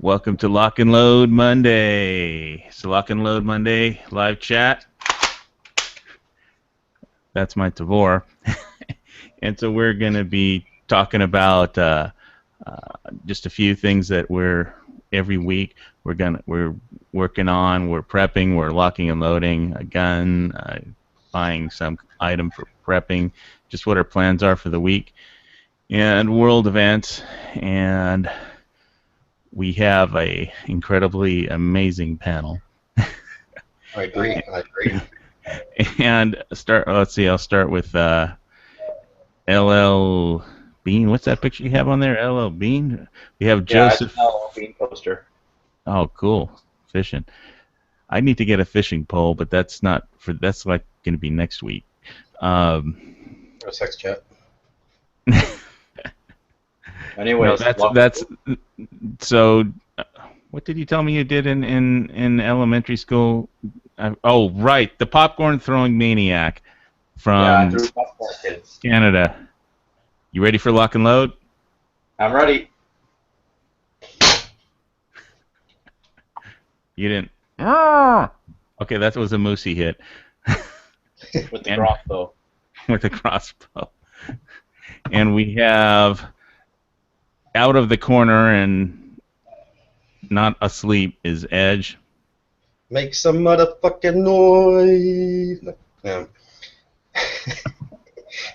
Welcome to Lock and Load Monday. So Lock and Load Monday live chat. That's my Tavor. And so we're going to be talking about just a few things that we're every week we're working on. We're prepping. We're locking and loading a gun, buying some item for prepping. Just what our plans are for the week and world events. And we have a incredibly amazing panel. I agree. And let's see, I'll start with LL Bean. What's that picture you have on there? LL Bean? We have Yeah, it's Joseph. an LL Bean poster. Oh, cool. Fishing. I need to get a fishing pole, but that's like going to be next week. Or a sex chat. No, Anyways, that's so. What did you tell me you did in elementary school? Oh, right, the popcorn throwing maniac yeah, I from threw popcorn kids. Canada. You ready for lock and load? I'm ready You didn't. Ah! Okay, that was a moosey hit. with the And crossbow. with a crossbow. And we have out of the corner and not asleep is Edge. Make some motherfucking noise. Yeah.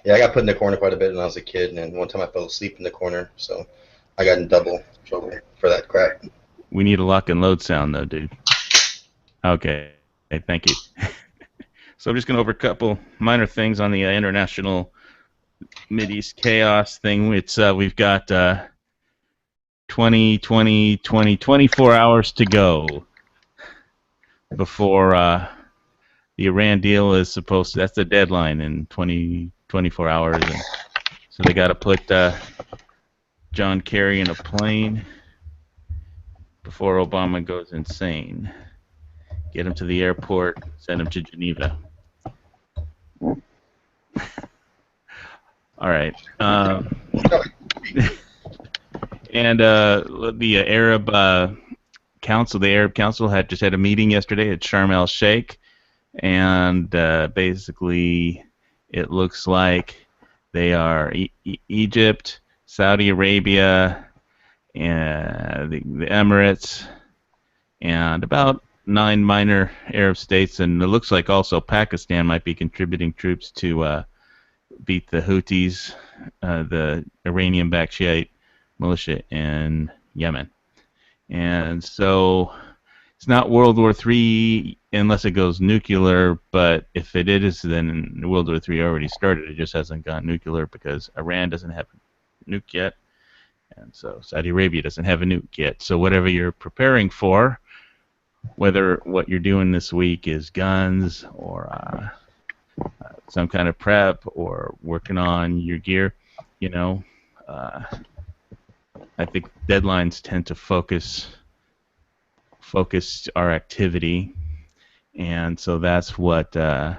Yeah, I got put in the corner quite a bit when I was a kid, and then one time I fell asleep in the corner, so I got in double trouble for that crap. We need a lock and load sound though, dude. Okay, thank you. So I'm just going to over a couple minor things on the international Mideast chaos thing. We've got 24 hours to go before the Iran deal is supposed to. That's the deadline in 24 hours. And so they got to put John Kerry in a plane before Obama goes insane. Get him to the airport, send him to Geneva. All right. And the Arab Council, had just had a meeting yesterday at Sharm el Sheikh, and basically it looks like they are Egypt, Saudi Arabia, and the Emirates, and about 9 minor Arab states, and it looks like also Pakistan might be contributing troops to beat the Houthis, the Iranian-backed Shiite militia in Yemen. And so it's not World War III unless it goes nuclear, but if it is, then World War III already started. It just hasn't gone nuclear because Iran doesn't have a nuke yet, and so Saudi Arabia doesn't have a nuke yet. So whatever you're preparing for, whether what you're doing this week is guns or some kind of prep or working on your gear, I think deadlines tend to focus our activity, and so that's what we're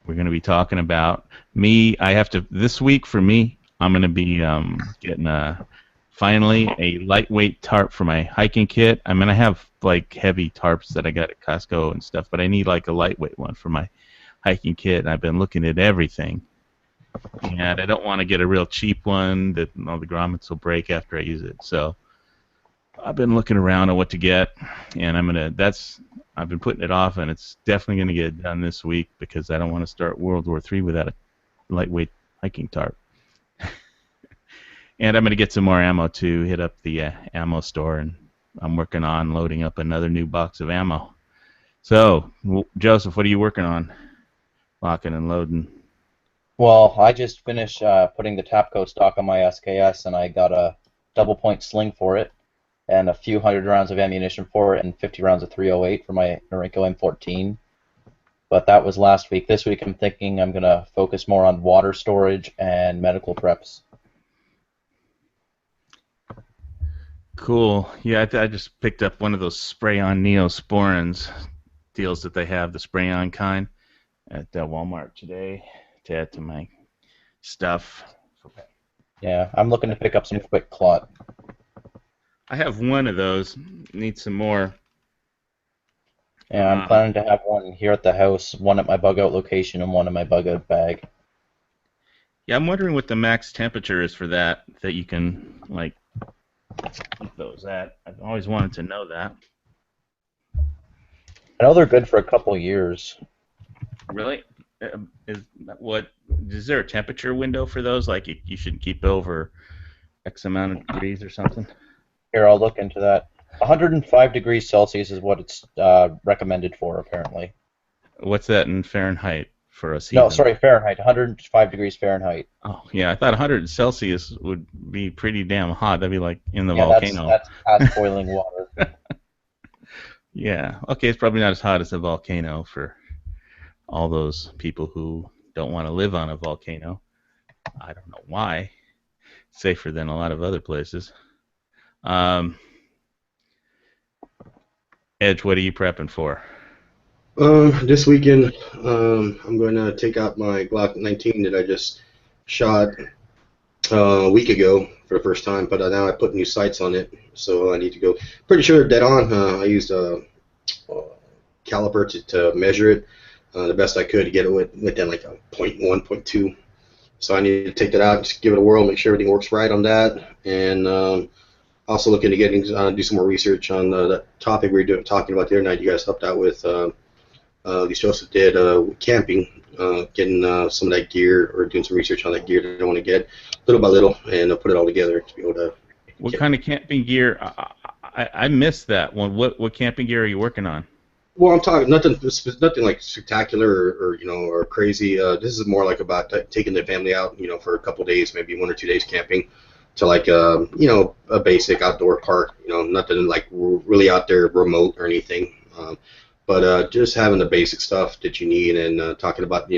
going to be talking about. This week for me, I'm going to be getting finally a lightweight tarp for my hiking kit. I mean, I have like heavy tarps that I got at Costco and stuff, but I need like a lightweight one for my hiking kit, and I've been looking at everything. And I don't want to get a real cheap one that all the grommets will break after I use it. So I've been looking around on what to get, and I've been putting it off, and it's definitely going to get done this week because I don't want to start World War III without a lightweight hiking tarp. And I'm going to get some more ammo to hit up the ammo store, and I'm working on loading up another new box of ammo. So, Joseph, what are you working on? Locking and loading. Well, I just finished putting the Tapco stock on my SKS, and I got a double point sling for it, and a few hundred rounds of ammunition for it, and 50 rounds of 308 for my Norinco M14. But that was last week. This week I'm thinking I'm going to focus more on water storage and medical preps. Cool. Yeah, I just picked up one of those spray-on Neosporins deals that they have, the spray-on kind, at Walmart today to add to my stuff. Yeah, I'm looking to pick up some quick clot. I have one of those. Need some more. And I'm planning to have one here at the house, one at my bug out location and one in my bug out bag. Yeah, I'm wondering what the max temperature is for that you can like keep those at. I've always wanted to know that. I know they're good for a couple years. Really? Is there a temperature window for those? Like you should keep over X amount of degrees or something? Here, I'll look into that. 105 degrees Celsius is what it's recommended for, apparently. What's that in Fahrenheit for a season? No, sorry, Fahrenheit. 105 degrees Fahrenheit. Oh, yeah, I thought 100 Celsius would be pretty damn hot. That'd be like in the Yeah, volcano. that's past boiling water. Yeah, okay, it's probably not as hot as a volcano for all those people who don't want to live on a volcano. I don't know why. It's safer than a lot of other places. Edge, what are you prepping for? This weekend, I'm going to take out my Glock 19 that I just shot a week ago for the first time, but now I put new sights on it, so I need to go. Pretty sure dead on. I used a caliper to measure it the best I could to get it within like a 0.1, 0.2. So I need to take that out, just give it a whirl, make sure everything works right on that, and also looking to do some more research on the topic we were talking about the other night. You guys helped out with. At least Joseph did camping, getting some of that gear or doing some research on that gear that I want to get little by little and put it all together to be able to. What kind of camping gear? I missed that one. What camping gear are you working on? Well, I'm talking nothing like spectacular or crazy. This is more like about taking the family out, for a couple of days, maybe 1 or 2 days camping to like a basic outdoor park. Nothing like really out there remote or anything. But just having the basic stuff that you need and talking about,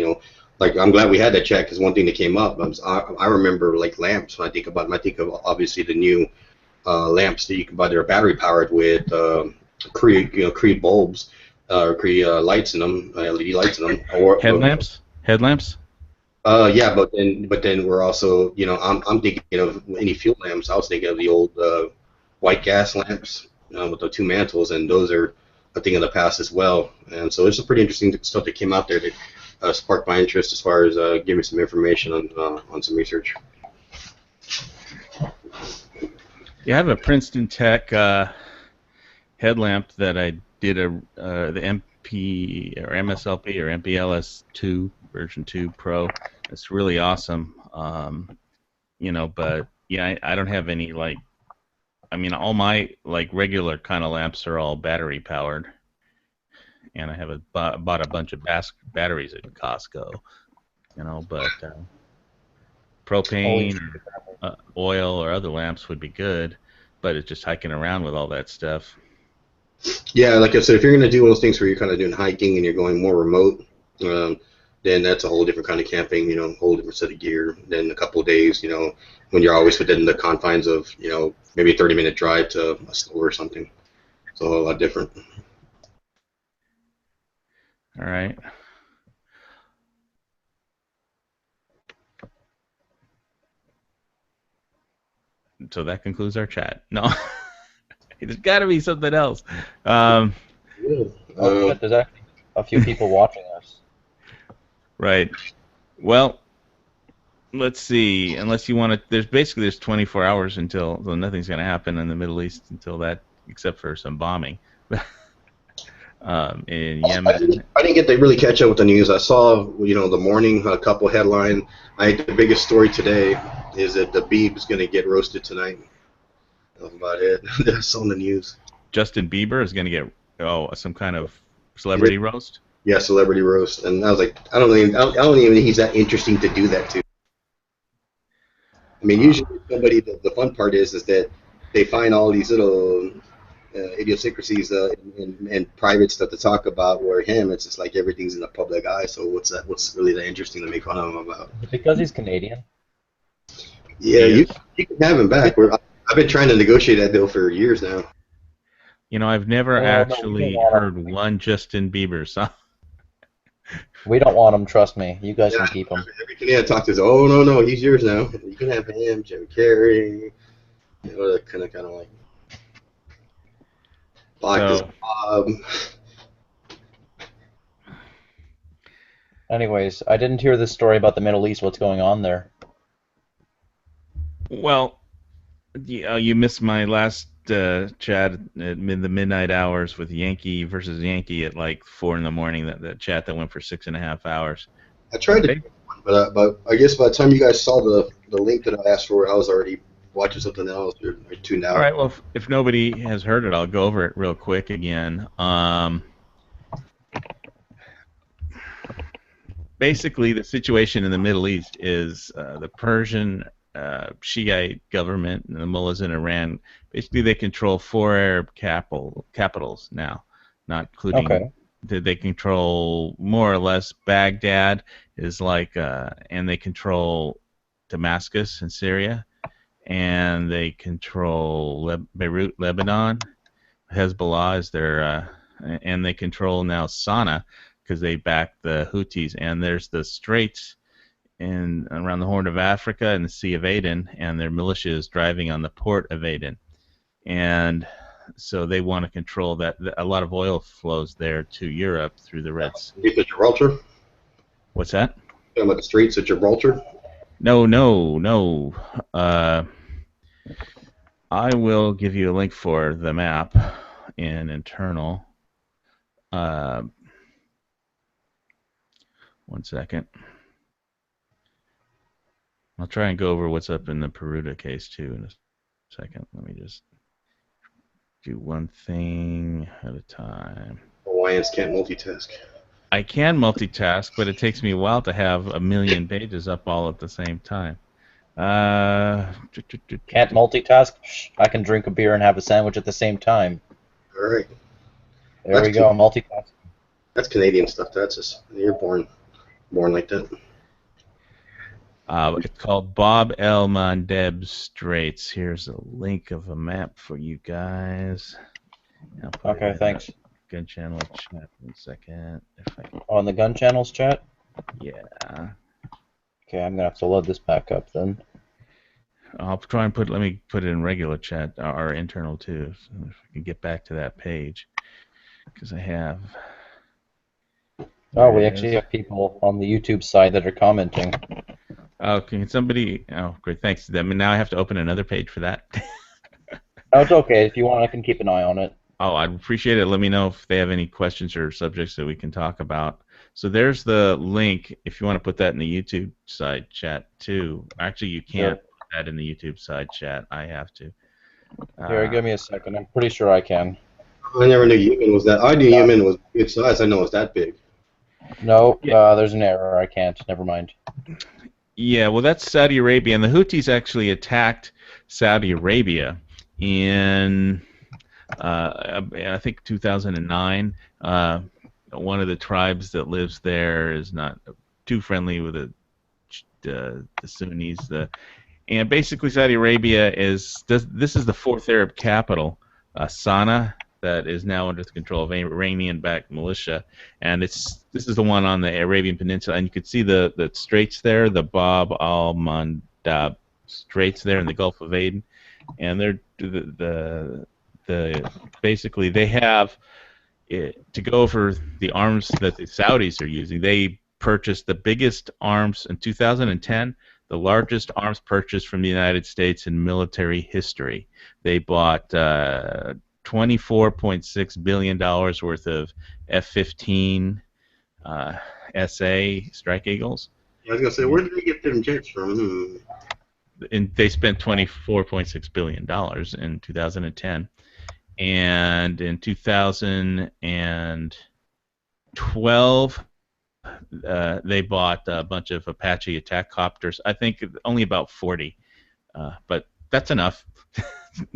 like I'm glad we had that chat because one thing that came up, I remember like lamps when I think about them. I think of obviously the new lamps that you can buy that are battery powered with Creed bulbs or Creed lights in them, LED lights in them. Or headlamps? Headlamps? Yeah, but then we're also, I'm thinking of any fuel lamps. I was thinking of the old white gas lamps with the two mantles, and those are a thing of the past as well. And so there's some pretty interesting stuff that came out there that sparked my interest as far as giving me some information on some research. Yeah, I have a Princeton Tech headlamp that I did the MP or MSLP or MPLS2 version 2 Pro. It's really awesome. But yeah, I don't have any all my regular kind of lamps are all battery powered, and I have bought a bunch of batteries at Costco, but propane or oil or other lamps would be good, but it's just hiking around with all that stuff. Yeah, like I said, if you're going to do those things where you're kind of doing hiking and you're going more remote, then that's a whole different kind of camping, a whole different set of gear. Then a couple of days, when you're always within the confines of, maybe a 30-minute drive to a store or something. So a lot different. All right. So that concludes our chat. No, there's got to be something else. There's actually a few people watching us. Right. Well, let's see. Unless you want to, there's 24 hours until nothing's going to happen in the Middle East until that, except for some bombing. In Yemen. I didn't get to really catch up with the news. I saw, the morning a couple headline. The biggest story today is that the Beeb is going to get roasted tonight. That's about it. That's on the news. Justin Bieber is going to get some kind of celebrity roast. Yeah, celebrity roast, and I was like, I don't even think he's that interesting to do that to. I mean, usually somebody. The fun part is that they find all these little idiosyncrasies and private stuff to talk about. Where him, it's just like everything's in the public eye. So what's really that interesting to make fun of him about? Because he's Canadian. Yeah, you can have him back. I've been trying to negotiate that deal for years now. I've never actually heard one Justin Bieber song. We don't want him, trust me. You guys can keep him. Every Canadian talk to us, oh no, he's yours now. You can have him, Jim Carrey. Kind of like. Black is So, Anyways, I didn't hear this story about the Middle East. What's going on there? well, you missed my last chat at the midnight hours with Yankee versus Yankee at like 4 in the morning. That chat that went for 6.5 hours. I tried to, They, but I guess by the time you guys saw the link that I asked for, I was already watching something else or tuned all out. right. Well, if nobody has heard it, I'll go over it real quick again. Basically, the situation in the Middle East is the Persian Shiite government and the mullahs in Iran. Basically, they control 4 Arab capitals now, not including. Okay. They control more or less Baghdad is like, and they control Damascus in Syria, and they control Beirut, Lebanon. Hezbollah is their, and they control now Sana'a because they back the Houthis. And there's the Straits in around the Horn of Africa and the Sea of Aden, and their militia is driving on the port of Aden. And so they want to control that. A lot of oil flows there to Europe through the Red Sea. Streets of Gibraltar. What's that? Talking about the streets of Gibraltar. No, no, no. I will give you a link for the map in internal. One second. I'll try and go over what's up in the Peruta case too in a second. Let me just do one thing at a time. Hawaiians can't multitask. I can multitask, but it takes me a while to have a million pages up all at the same time. Can't multitask? Shh, I can drink a beer and have a sandwich at the same time. All right, There we go, multitask. that's Canadian stuff. That's just you're born like that. It's called Bob El Mandeb Straits. Here's a link of a map for you guys. Okay, thanks. Gun channel chat. 1 second. If I On the gun channels chat? yeah. Okay, I'm gonna have to load this back up then. I'll try and let me put it in regular chat, or internal too, so if I can get back to that page, because I have. Oh, we actually have people on the YouTube side that are commenting. Oh, can somebody? Oh, great, thanks. Now I have to open another page for that. Oh, it's okay. If you want, I can keep an eye on it. Oh, I'd appreciate it. Let me know if they have any questions or subjects that we can talk about. So there's the link. If you want to put that in the YouTube side chat too. Actually, you can't put that in the YouTube side chat. I have to. Here, give me a second. I'm pretty sure I can. I never knew Yemen was that. I knew Yemen was good size. I know it's that big. No, there's an error. I can't. Never mind. Yeah, well, that's Saudi Arabia, and the Houthis actually attacked Saudi Arabia in, I think, 2009. One of the tribes that lives there is not too friendly with the Sunnis. And basically, Saudi Arabia this is the 4th Arab capital, Sana'a, that is now under the control of Iranian-backed militia, and this is the one on the Arabian Peninsula, and you can see the straits there, the Bab al-Mandab Straits there in the Gulf of Aden, and they're basically they have to go over the arms that the Saudis are using. They purchased the biggest arms in 2010. The largest arms purchase from the United States in military history. They bought $24.6 billion worth of F-15 SA Strike Eagles. I was gonna say, where did they get them jets from? And they spent $24.6 billion in 2010. And in 2012, they bought a bunch of Apache attack copters. I think only about 40, but that's enough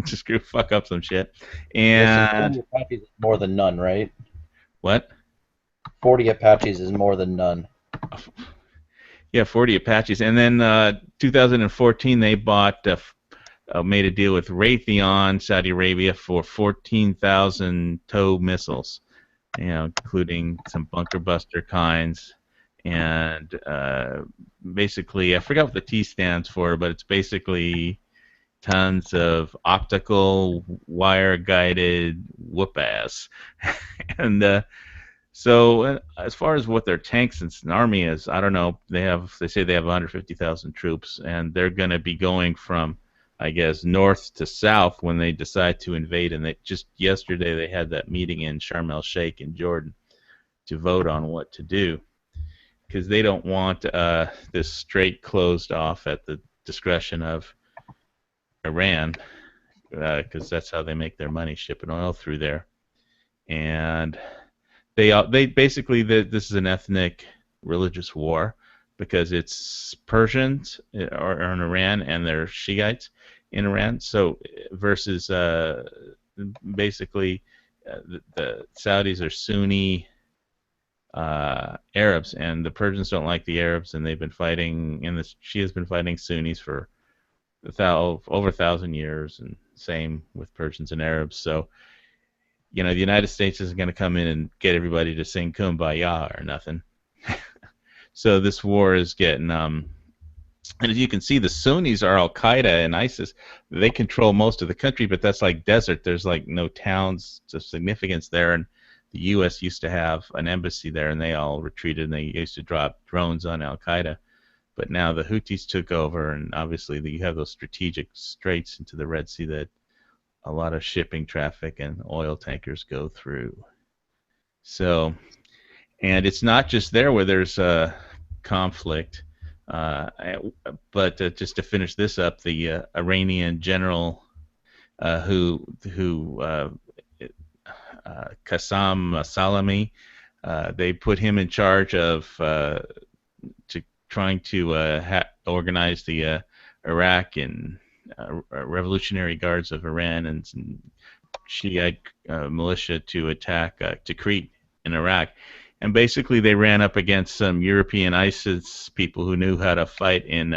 to fuck up some shit. And 40 Apaches is more than none, right? What? 40 Apaches is more than none. Yeah, 40 Apaches. And then 2014, they made a deal with Raytheon, Saudi Arabia, for 14,000 TOW missiles, including some bunker buster kinds. And basically, I forgot what the T stands for, but it's basically tons of optical wire guided whoop ass. And so as far as what their tanks and army is, I don't know. They say they have 150,000 troops, and they're going to be going from, I guess, north to south when they decide to invade. And they just yesterday they had that meeting in Sharm el Sheikh in Jordan to vote on what to do, because they don't want this strait closed off at the discretion of Iran, because that's how they make their money, shipping oil through there. And they basically, this is an ethnic religious war, because it's Persians are in Iran and they're Shiites in Iran. So versus basically the Saudis are Sunni Arabs, and the Persians don't like the Arabs, and they've been fighting. And she has been fighting Sunnis for over 1,000 years, and same with Persians and Arabs. So, the United States isn't going to come in and get everybody to sing Kumbaya or nothing. So this war is getting, and as you can see, the Sunnis are Al Qaeda and ISIS. They control most of the country, but that's like desert. There's like no towns of significance there, and the U.S. used to have an embassy there, and they all retreated, and they used to drop drones on Al Qaeda. But now the Houthis took over, and obviously you have those strategic straits into the Red Sea that a lot of shipping traffic and oil tankers go through. So, and it's not just there where there's a conflict, but just to finish this up, the Iranian general who Qassam Salami, they put him in charge of trying to organize the Iraq and Revolutionary Guards of Iran and Shiite militia to attack Tikrit in Iraq. And basically they ran up against some European ISIS people who knew how to fight in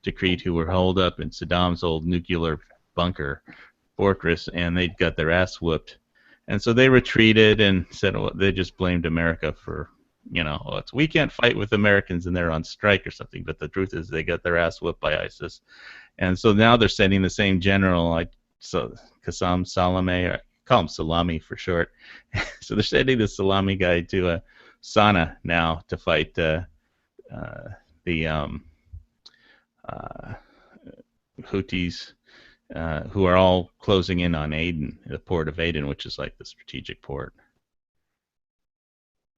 Tikrit, who were holed up in Saddam's old nuclear bunker fortress, and they got their ass whooped. And so they retreated and said, well, they just blamed America for, we can't fight with Americans and they're on strike or something. But the truth is they got their ass whooped by ISIS. And so now they're sending the same general, Qassam Salami, or call him Salami for short. So they're sending the Salami guy to Sana'a now to fight the Houthis, who are all closing in on Aden, the port of Aden, which is like the strategic port.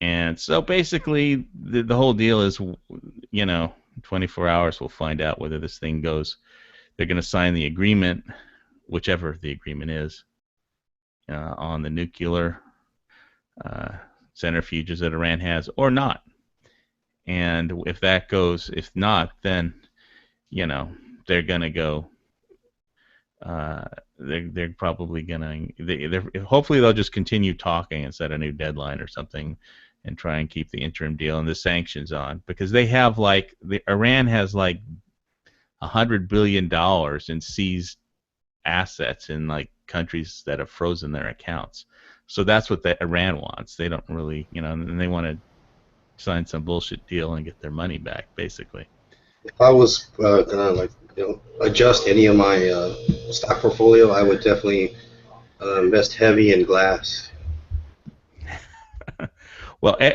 And so basically the whole deal is, 24 hours we'll find out whether this thing goes. They're going to sign the agreement, whichever the agreement is, on the nuclear centrifuges that Iran has, or not. And if that goes, if not, then, they're going to go. They're probably going to. Hopefully, they'll just continue talking and set a new deadline or something, and try and keep the interim deal and the sanctions on, because they have Iran has $100 billion in seized assets in countries that have frozen their accounts. So that's what Iran wants. They don't really, and they want to sign some bullshit deal and get their money back, basically. If I was gonna adjust any of my stock portfolio, I would definitely invest heavy in glass. Well, I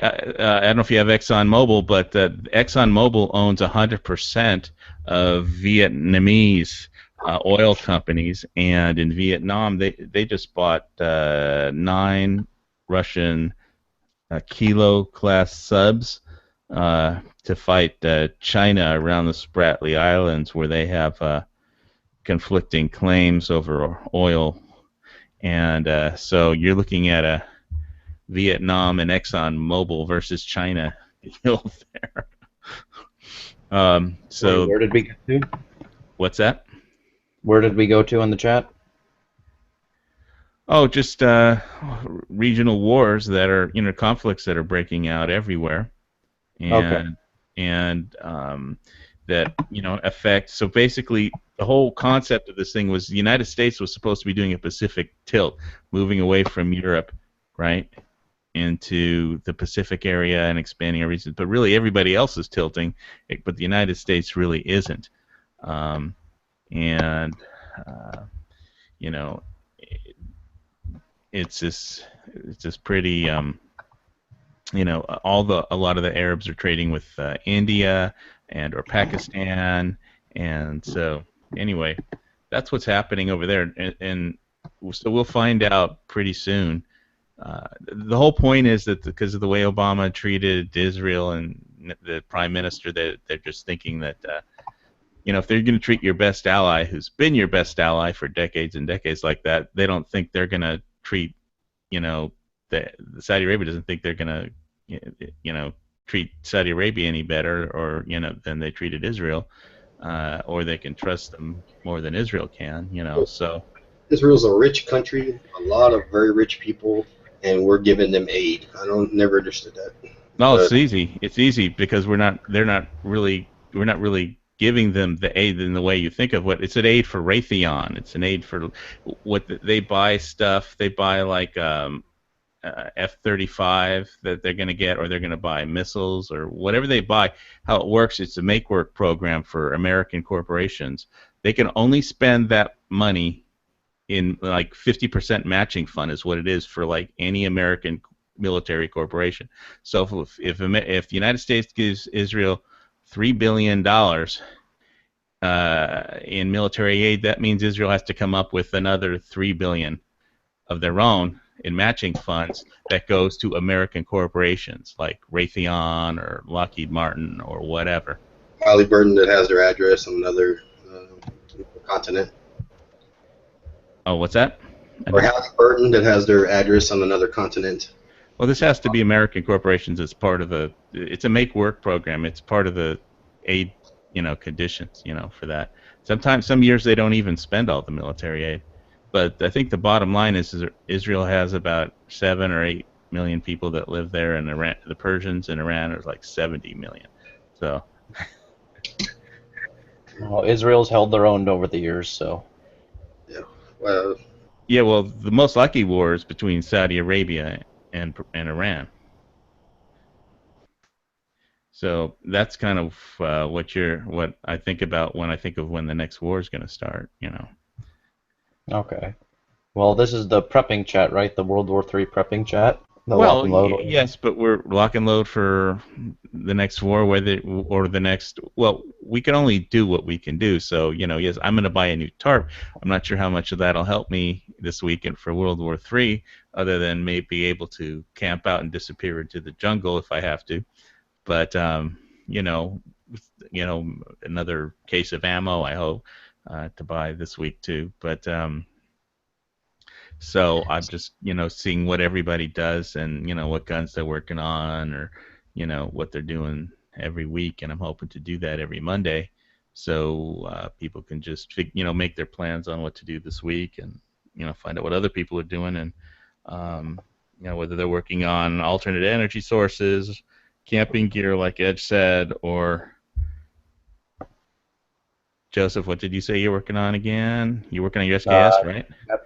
don't know if you have ExxonMobil, but ExxonMobil owns 100% of Vietnamese oil companies, and in Vietnam they just bought 9 Russian Kilo class subs to fight China around the Spratly Islands, where they have conflicting claims over oil, and so you're looking at a Vietnam and ExxonMobil versus China deal there. So where did we get to? What's that? Where did we go to in the chat? Oh, just regional wars that are, conflicts that are breaking out everywhere, and Okay. and that affect. So basically, the whole concept of this thing was the United States was supposed to be doing a Pacific tilt, moving away from Europe, right, into the Pacific area and expanding our regions. But really, everybody else is tilting, but the United States really isn't. And Uh, you know, it's just pretty. A lot of the Arabs are trading with India and or Pakistan, and so anyway, that's what's happening over there, and so we'll find out pretty soon. The whole point is that because of the way Obama treated Israel and the prime minister, that they're just thinking that if they're going to treat your best ally, who's been your best ally for decades and decades like that, they don't think they're going to treat you know the Saudi Arabia doesn't think they're going to treat Saudi Arabia any better or than they treated Israel, or they can trust them more than Israel can. So. Israel's a rich country, a lot of very rich people, and we're giving them aid. I don't never understood that. No, But it's easy. It's easy because we're not really giving them the aid in the way you think of what it's an aid for Raytheon. It's an aid for they buy stuff. They buy like F-35 that they're going to get, or they're going to buy missiles or whatever they buy. How it works, it's a make work program for American corporations. They can only spend that money in like 50% matching fund is what it is for like any American military corporation. So if the United States gives Israel $3 billion in military aid, that means Israel has to come up with another $3 billion of their own in matching funds that goes to American corporations like Raytheon or Lockheed Martin or whatever. Halliburton that has their address on another continent. Oh, what's that? Or Halliburton that has their address on another continent. Well, this has to be American corporations as part of it's a make work program. It's part of the aid, conditions, for that. Sometimes, some years they don't even spend all the military aid. But I think the bottom line is Israel has about 7 or 8 million people that live there, and Iran, the Persians in Iran are like 70 million. So. Well, Israel's held their own over the years, so. Yeah. Well. Yeah, well, the most likely war is between Saudi Arabia and Iran. So that's kind of what I think about when I think of when the next war is going to start. Okay. Well, this is the prepping chat, right? The World War III prepping chat. The lock and load. Yes, but we're lock and load for the next war, Well, we can only do what we can do. So, yes, I'm going to buy a new tarp. I'm not sure how much of that'll help me this weekend for World War III, other than maybe be able to camp out and disappear into the jungle if I have to. But another case of ammo, I hope, to buy this week too. But so I'm just seeing what everybody does and what guns they're working on, or what they're doing every week, and I'm hoping to do that every Monday, so people can just make their plans on what to do this week, and find out what other people are doing, and whether they're working on alternate energy sources, camping gear like Edge said, or Joseph, what did you say you're working on again? You're working on your SKS, right? Yep.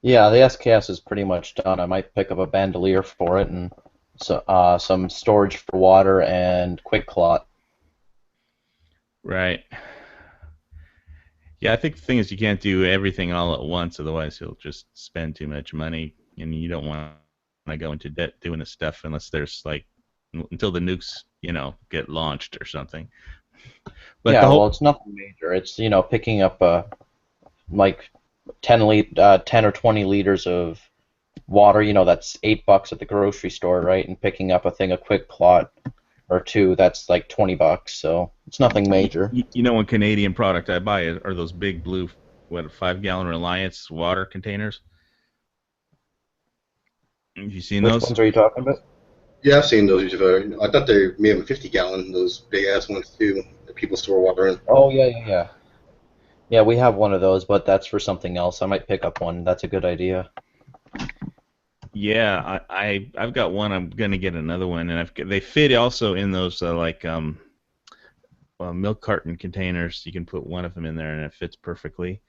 Yeah, the SKS is pretty much done. I might pick up a bandolier for it and some storage for water and quick clot. Right. Yeah, I think the thing is you can't do everything all at once, otherwise you'll just spend too much money, and you don't want to go into debt doing this stuff unless there's until the nukes, get launched or something. But yeah, well, it's nothing major. It's picking up like 10 or 20 liters of water. That's $8 at the grocery store, right? And picking up a thing of quick clot or two, that's like $20. So it's nothing major. One Canadian product I buy are those big blue, 5-gallon Reliance water containers. Have you seen those? Which ones are you talking about? Yeah, I've seen those. I thought they may have a 50-gallon, those big-ass ones, too, that people store water in. Oh, yeah. Yeah, we have one of those, but that's for something else. I might pick up one. That's a good idea. Yeah, I've got one. I'm going to get another one, and they fit also in those milk carton containers. You can put one of them in there, and it fits perfectly.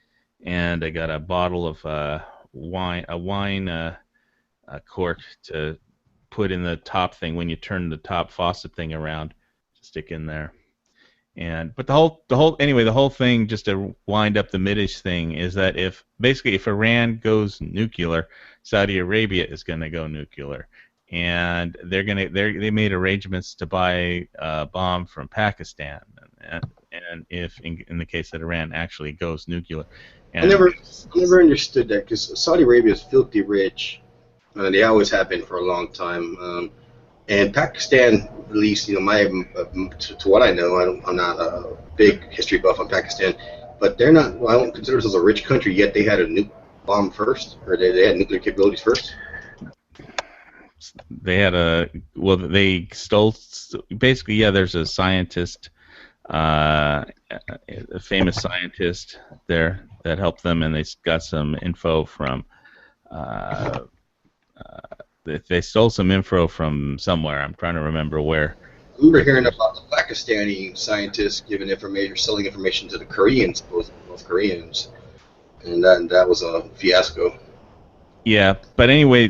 And I got a bottle of wine cork to put in the top thing when you turn the top faucet thing around to stick in there. But the whole thing, just to wind up the Midish thing, is that if Iran goes nuclear, Saudi Arabia is going to go nuclear, and they made arrangements to buy a bomb from Pakistan, and if in the case that Iran actually goes nuclear, I never understood that, because Saudi Arabia is filthy rich. They always have been for a long time. And Pakistan, at least, to what I know, I'm not a big history buff on Pakistan, but they're not. Well, I don't consider themselves a rich country, yet they had a nuke bomb first, or they had nuclear capabilities first. They stole, basically, yeah. There's a scientist, a famous scientist there that helped them, and they got some info from. They stole some info from somewhere. I'm trying to remember where. We were hearing about the Pakistani scientists giving information, selling information to the Koreans, both North Koreans, and that was a fiasco. Yeah, but anyway,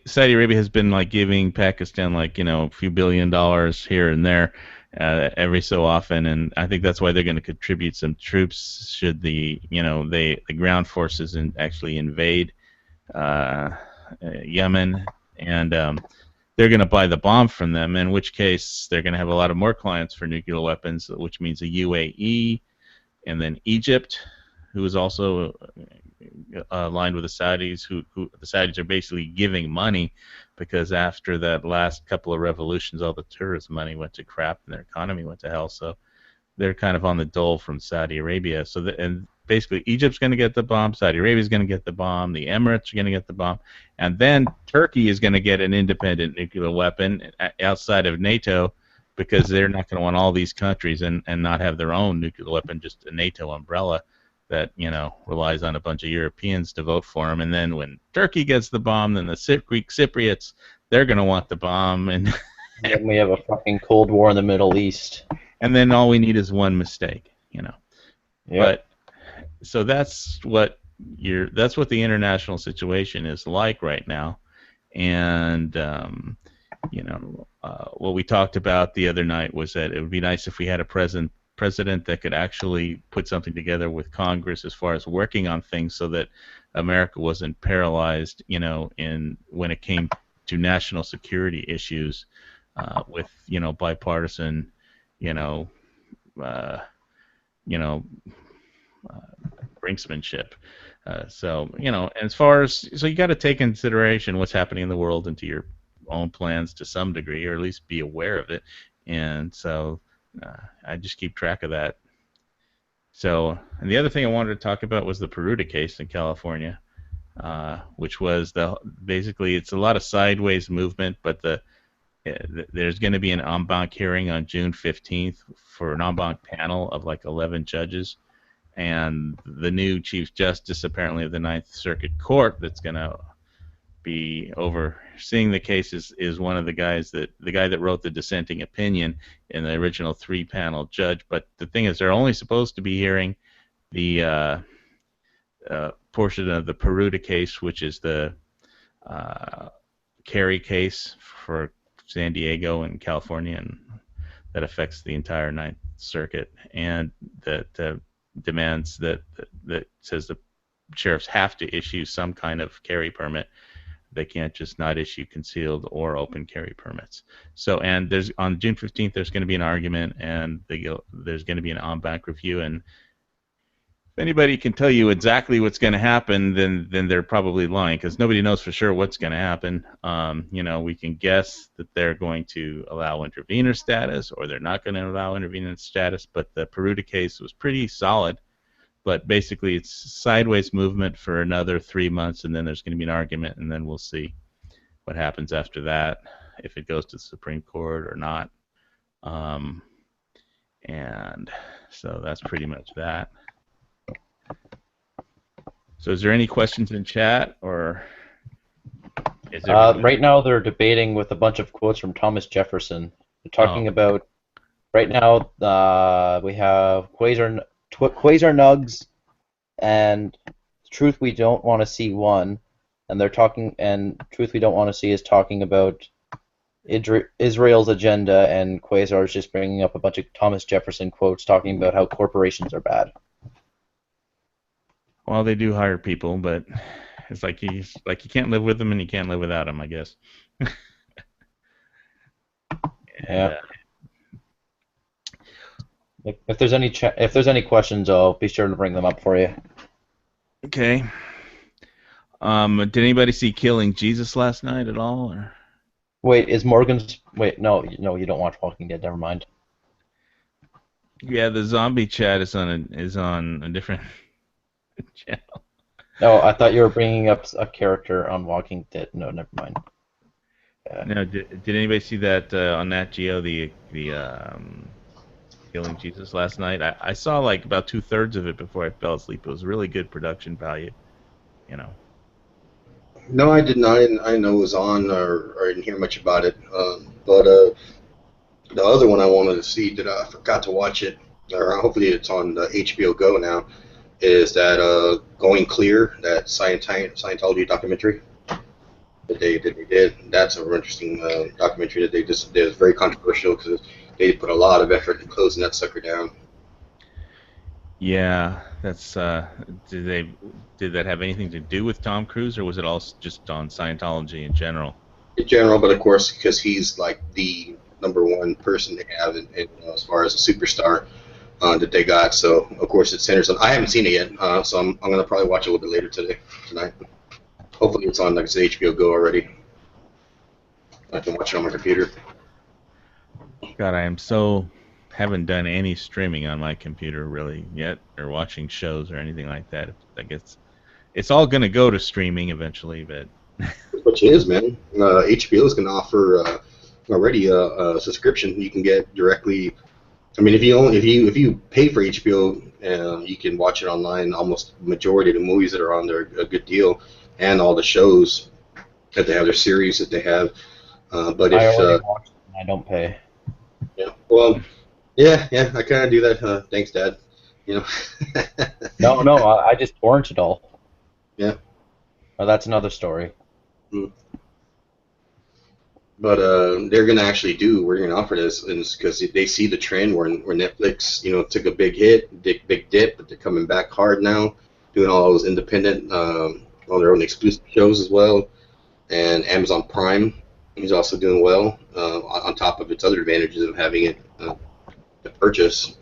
Saudi Arabia has been like giving Pakistan a few $1 billion here and there every so often, and I think that's why they're going to contribute some troops should the ground forces actually invade Yemen, and they're going to buy the bomb from them, in which case they're going to have a lot of more clients for nuclear weapons, which means the UAE, and then Egypt, who is also aligned with the Saudis, who the Saudis are basically giving money because after that last couple of revolutions, all the tourism money went to crap and their economy went to hell. So they're kind of on the dole from Saudi Arabia. And basically Egypt's going to get the bomb, Saudi Arabia's going to get the bomb, the Emirates are going to get the bomb, and then Turkey is going to get an independent nuclear weapon outside of NATO because they're not going to want all these countries and not have their own nuclear weapon, just a NATO umbrella that relies on a bunch of Europeans to vote for them. And then when Turkey gets the bomb, then the Greek Cypriots, they're going to want the bomb, and then we have a fucking Cold War in the Middle East. And then all we need is one mistake, Yep. But so that's what the international situation is like right now, and what we talked about the other night was that it would be nice if we had a president that could actually put something together with Congress as far as working on things so that America wasn't paralyzed, when it came to national security issues with, bipartisan, brinksmanship. And as far as, you got to take into consideration what's happening in the world into your own plans to some degree, or at least be aware of it. And so I just keep track of that. So, and the other thing I wanted to talk about was the Peruta case in California, which was basically it's a lot of sideways movement, but there's going to be an en banc hearing on June 15th for an en banc panel of 11 judges, and the new Chief Justice apparently of the Ninth Circuit Court that's going to be overseeing the case is one of the guy that wrote the dissenting opinion in the original 3-panel judge. But the thing is, they're only supposed to be hearing the portion of the Peruta case, which is the Kerry case for San Diego and California, and that affects the entire Ninth Circuit, and that demands that says the sheriffs have to issue some kind of carry permit. They can't just not issue concealed or open carry permits. So, and on June 15th, there's going to be an argument, and there's going to be an en banc review. And if anybody can tell you exactly what's going to happen, then they're probably lying, because nobody knows for sure what's going to happen. We can guess that they're going to allow intervener status, or they're not going to allow intervener status. But the Peruta case was pretty solid. But basically, it's sideways movement for another 3 months, and then there's going to be an argument, and then we'll see what happens after that, if it goes to the Supreme Court or not. And so that's pretty much that. So is there any questions in chat, or is there? Right now they're debating with a bunch of quotes from Thomas Jefferson. They're talking about, right now we have Quasar Nugs and Truth We Don't Want to See 1, and they're talking, and Truth We Don't Want to See is talking about Israel's agenda, and Quasar is just bringing up a bunch of Thomas Jefferson quotes talking about how corporations are bad. Well, they do hire people, but it's like you can't live with them and you can't live without them, I guess. Yeah. If there's any questions, I'll be sure to bring them up for you. Okay. Did anybody see Killing Jesus last night at all? Or? Wait, is Morgan's? Wait, no, you don't watch Walking Dead. Never mind. Yeah, the zombie chat is on a different channel. No, I thought you were bringing up a character on Walking Dead. No, never mind. No, did anybody see that on Nat Geo the Killing Jesus last night? I saw like about 2/3 of it before I fell asleep. It was really good production value, you know. No, I did not. I didn't know it was on, or I didn't hear much about it. But the other one I wanted to see that I forgot to watch it, or hopefully it's on HBO Go now, is that Going Clear, that Scientology documentary that they did. That's a very interesting documentary that they just did. It's very controversial because they put a lot of effort in closing that sucker down. Yeah, that's did that have anything to do with Tom Cruise, or was it all just on Scientology in general? In general, but of course, because he's like the #1 person they have as far as a superstar that they got. So of course it centers on. I haven't seen it yet, so I'm gonna probably watch it a little bit later tonight. Hopefully it's on like I said, HBO Go already. I can watch it on my computer. God, haven't done any streaming on my computer really yet, or watching shows or anything like that. I guess it's all gonna go to streaming eventually, but. Which is, man. HBO is gonna offer already a subscription you can get directly. I mean, if you pay for HBO, you can watch it online. Almost majority of the movies that are on there are a good deal, and all the shows that they have, their series that they have. But I if already watched it and I don't pay. yeah, well, yeah, I kind of do that. Thanks, Dad. You know. No, I just torrent it all. Yeah. Well, that's another story. But they're gonna actually we're gonna offer this, because they see the trend where Netflix, took a big big dip, but they're coming back hard now, doing all those independent, on their own exclusive shows as well, and Amazon Prime is also doing well, on top of its other advantages of having it to purchase.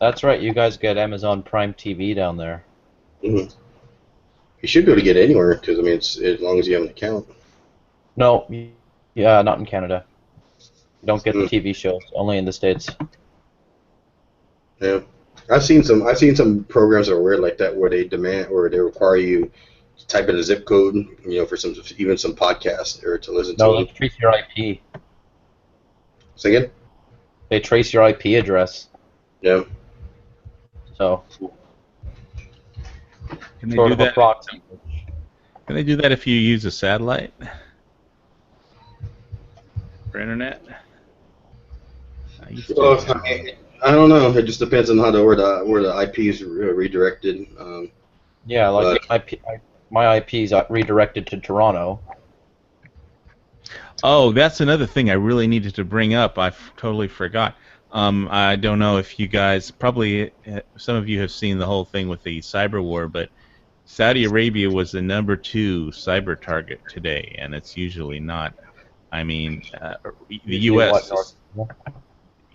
That's right. You guys get Amazon Prime TV down there. Mm-hmm. You should be able to get it anywhere, because I mean, it's as long as you have an account. No, yeah, not in Canada. You don't get the TV shows, only in the States. Yeah, I've seen some programs that are weird like that, where they require you to type in a zip code, for even some podcasts or to listen to. No, they trace your IP. Say again? They trace your IP address. Yeah. So. Can they do that? Can they do that if you use a satellite for internet? Well, I don't know. It just depends on where the IP is redirected. Yeah, like my IP is redirected to Toronto. Oh, that's another thing I really needed to bring up. I totally forgot. I don't know if you guys, probably some of you have seen the whole thing with the cyber war, but Saudi Arabia was the #2 cyber target today, and it's usually not. I mean, the U.S.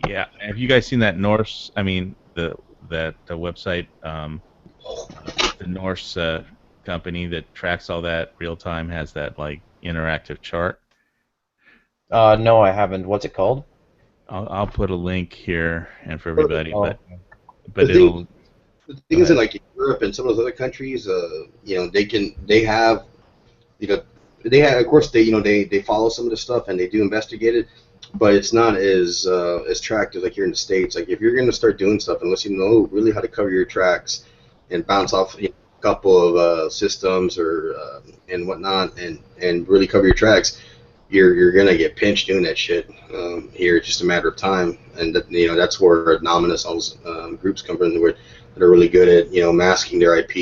Yeah, have you guys seen that Norse? I mean, the website, the Norse company that tracks all that real time, has that like interactive chart. No, I haven't. What's it called? I'll put a link here and for everybody, Oh. but it'll. The thing is, in like Europe and some of those other countries, they have, of course, they follow some of the stuff and they do investigate it, but it's not as tracked as like here in the States. Like if you're going to start doing stuff, unless you know really how to cover your tracks and bounce off a couple of systems or and whatnot, and really cover your tracks, you're gonna get pinched doing that shit. Here, it's just a matter of time, and that's where Anonymous, all those groups come from, where they're really good at masking their IP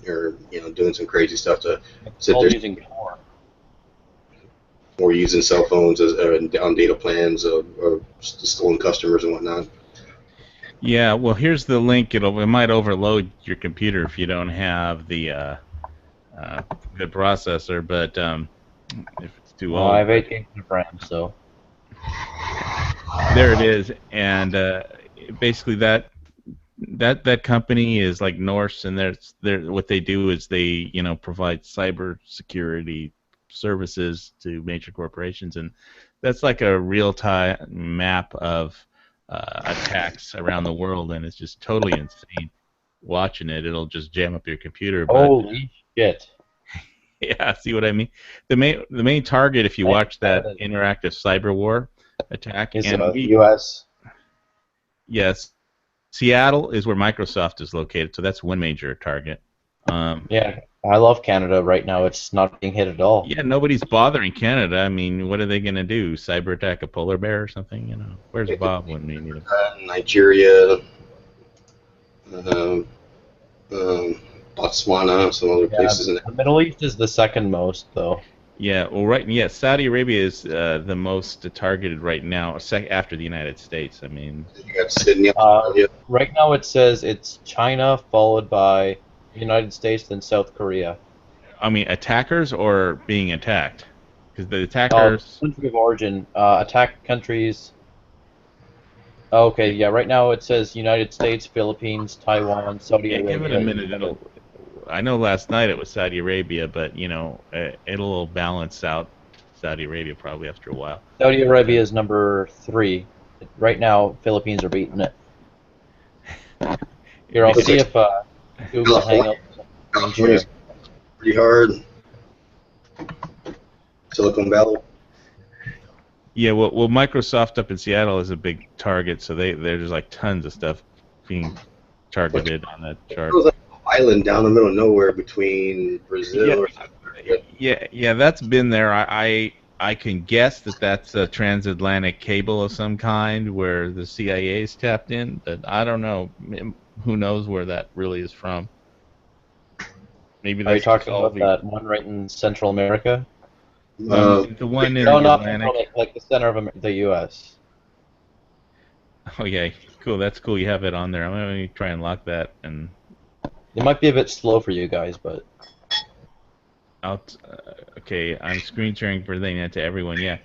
or doing some crazy stuff to sit there. Using Tor. or using cell phones as on data plans of stolen customers and whatnot. Yeah, well, here's the link. It might overload your computer if you don't have the good processor, but if it's too I old. have 8 gigs of RAM, so There it is, and basically that company is like Norse, and they're what they do is they provide cyber security services to major corporations, and that's like a real time map of attacks around the world, and it's just totally insane. Watching it, it'll just jam up your computer, but holy shit. yeah, see what I mean? The main target, if you I watch that had interactive cyber war attack, is and US. yes, Seattle is where Microsoft is located, so that's one major target. Yeah, I love Canada right now. It's not being hit at all. Yeah, nobody's bothering Canada. I mean, what are they going to do? Cyber attack a polar bear or something? Where's Bob when we need him? Nigeria, um, Botswana, some other Yeah, places in there. the Middle East is the second most, though. Yeah, well, right. Yeah, Saudi Arabia is the most targeted right now, after the United States. I mean, You got Sydney, Australia. Right now it says it's China, followed by the United States, then South Korea. attackers or being attacked? Because the Oh, attackers. country of origin, attack countries. Okay, yeah, right now it says United States, Philippines, Taiwan, Saudi Yeah, Arabia. give it a minute. I know last night it was Saudi Arabia, but it'll balance out Saudi Arabia probably after a while. Saudi Arabia is number 3. Right now, Philippines are beating it. Here, I'll see if Google Hangouts can share. California's pretty hard. Silicon Valley. Yeah, well, Microsoft up in Seattle is a big target, so there's like tons of stuff being targeted on that chart. It was like an island down the middle of nowhere between Brazil or something. Yeah, that's been there. I can guess that that's a transatlantic cable of some kind where the CIA's tapped in, but I don't know. Who knows where that really is from? Maybe Are you that's talking all about that one right in Central America? the one in No, the not Atlantic. Central, like the center of the U.S. Oh yeah, cool. That's cool. You have it on there. I'm gonna try and lock that, and It might be a bit slow for you guys, but okay. I'm screen sharing for that to everyone. Yeah,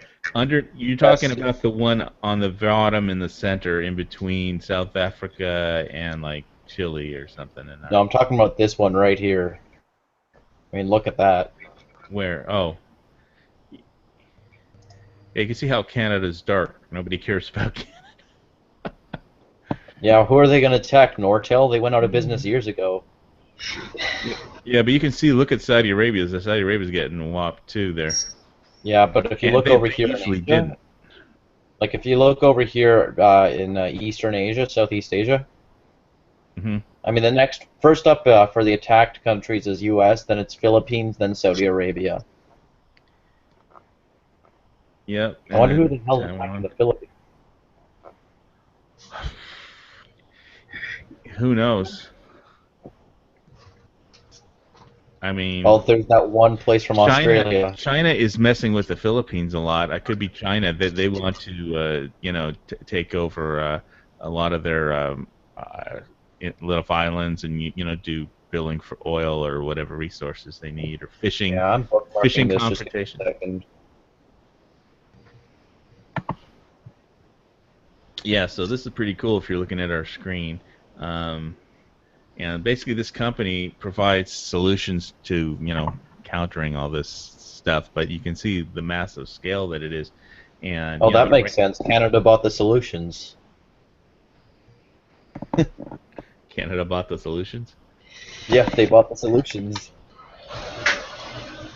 you're talking about the one on the bottom in the center, in between South Africa and like Chile or something. no, I'm talking about this one right here. I mean, look at that. Where? Oh, yeah, you can see how Canada's dark. Nobody cares about Canada. Yeah, who are they going to attack? Nortel? They went out of business years ago. Yeah, but you can see. Look at Saudi Arabia. Saudi Arabia's getting whopped too there. Yeah, but if you look over here in usually Asia, didn't. like if you look over here in Eastern Asia, Southeast Asia, Hmm. I mean, the first up for the attacked countries is U.S., then it's Philippines, then Saudi Arabia. Yep. I wonder who the and hell is Taiwan. attacking the Philippines. Who knows? I mean, Well, there's that one place from Australia. China is messing with the Philippines a lot. It could be China that they want to, take over a lot of their little islands and do billing for oil or whatever resources they need, or fishing. Yeah, I'm bookmarking Fishing this just give me a confrontation. second. Yeah, so this is pretty cool if you're looking at our screen. And basically, this company provides solutions to, countering all this stuff. But you can see the massive scale that it is. And Oh, that makes sense. Canada bought the solutions. Canada bought the solutions. Yeah, they bought the solutions.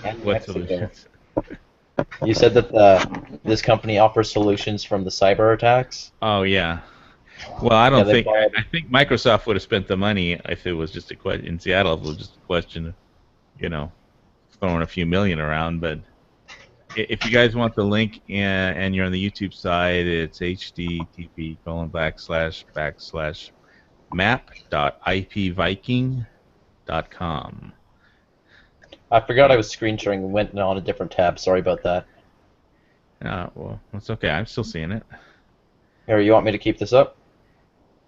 And What Mexico. solutions? You said that this company offers solutions from the cyber attacks? Oh yeah. Well, I don't they think. bought- I think Microsoft would have spent the money if it was just a question in Seattle. If it was just a question of, throwing a few million around. But if you guys want the link and you're on the YouTube side, it's http://map.ipviking.com. I forgot I was screen sharing and went on a different tab. Sorry about that. Well, that's okay. I'm still seeing it. Here, you want me to keep this up?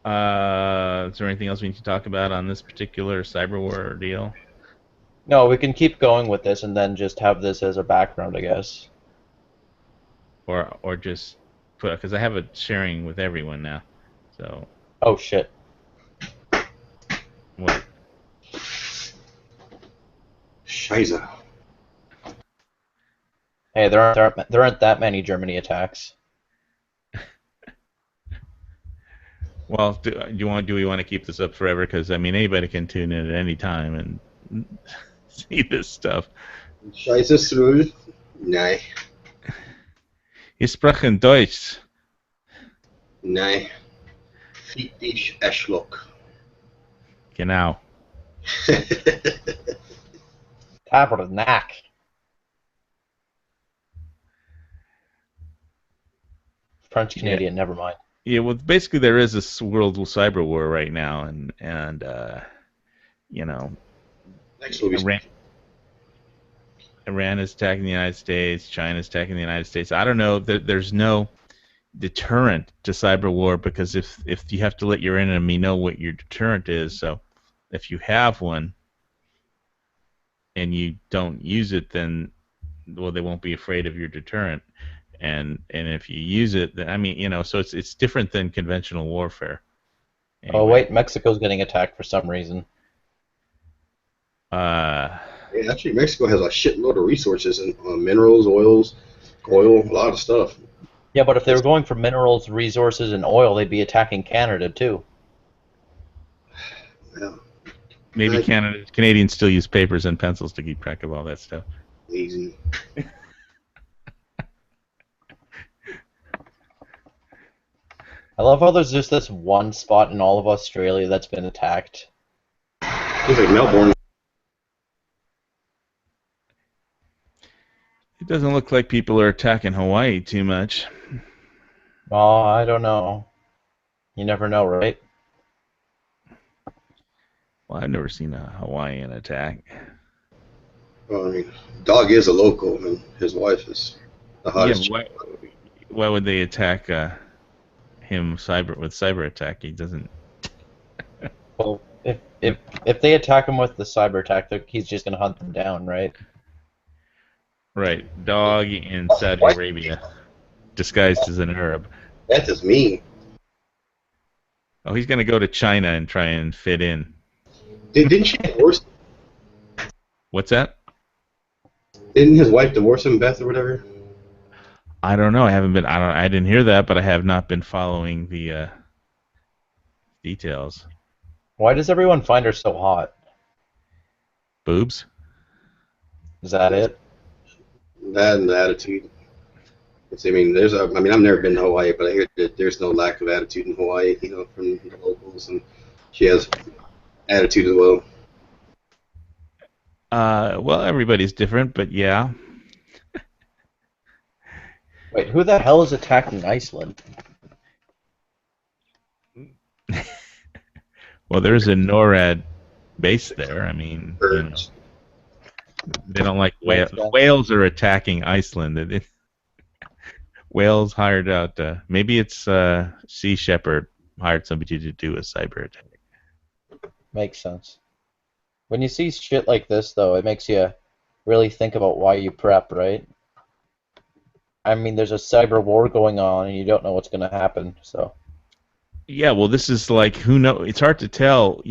Is there anything else we need to talk about on this particular cyber war deal? No, we can keep going with this and then just have this as a background, I guess. Or just put, because I have it sharing with everyone now. So Oh shit. what? Scheiße. Hey, there aren't that many Germany attacks. Well, do we want to keep this up forever? Because I mean, anybody can tune in at any time and see this stuff. Scheiße, Srul. Nee, Wir sprechen Deutsch. nee. Fick dich, Arschloch. Genau. Tabernacle. French Canadian, never mind. Yeah, well, basically there is this world cyber war right now, and you know, Next will be Iran is attacking the United States, China is attacking the United States. I don't know. There's no deterrent to cyber war because if you have to let your enemy know what your deterrent is, so if you have one and you don't use it, then well, they won't be afraid of your deterrent. And if you use it, then I mean, so it's different than conventional warfare. Oh Anyway, wait, Mexico's getting attacked for some reason. uh, Yeah, actually, Mexico has a shitload of resources and minerals, oil, a lot of stuff. Yeah, but if they were going for minerals, resources, and oil, they'd be attacking Canada too. Yeah, maybe Right. Canadians still use papers and pencils to keep track of all that stuff. Easy. I love how there's just this one spot in all of Australia that's been attacked. Seems like Melbourne. It doesn't look like people are attacking Hawaii too much. Oh, I don't know. You never know, right? Well, I've never seen a Hawaiian attack. Well, I mean, dog is a local, and his wife is the Yeah, hottest. but why would they attack him cyber attack? He doesn't. Well, if they attack him with the cyber attack, he's just gonna hunt them down, right? Right, dog in Saudi What? Arabia, disguised as an Arab. That is mean. Oh, he's gonna go to China and try and fit in. Didn't she divorce? What's that? Didn't his wife divorce him, Beth, or whatever? I don't know. I haven't been. I didn't hear that, but I have not been following the details. Why does everyone find her so hot? Boobs. Is that it? That and the attitude. I mean, I mean, I've never been to Hawaii, but I hear that there's no lack of attitude in Hawaii, from the locals, and she has attitude as well. Well, everybody's different, but yeah. Wait, who the hell is attacking Iceland? Well, there's a NORAD base there. I mean, Birds. they don't like whales. Makes sense. Whales are attacking Iceland. Whales hired out. Maybe it's Sea Shepherd hired somebody to do a cyber attack. Makes sense. When you see shit like this, though, it makes you really think about why you prep, right? I mean, there's a cyber war going on, and you don't know what's going to happen, so. Yeah, well, this is like who know. It's hard to tell,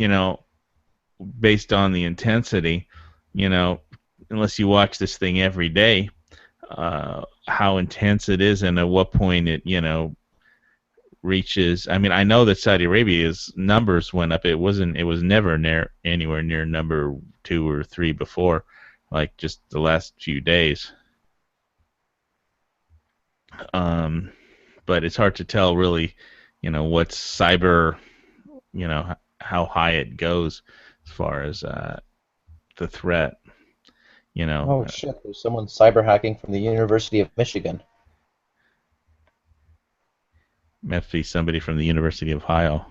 based on the intensity, unless you watch this thing every day, how intense it is and at what point it, reaches. I mean, I know that Saudi Arabia's numbers went up. It was never anywhere near number 2 or 3 before, like just the last few days. But it's hard to tell really, what's cyber, how high it goes as far as the threat. Oh shit, there's someone cyber hacking from the University of Michigan. Must be somebody from the University of Ohio.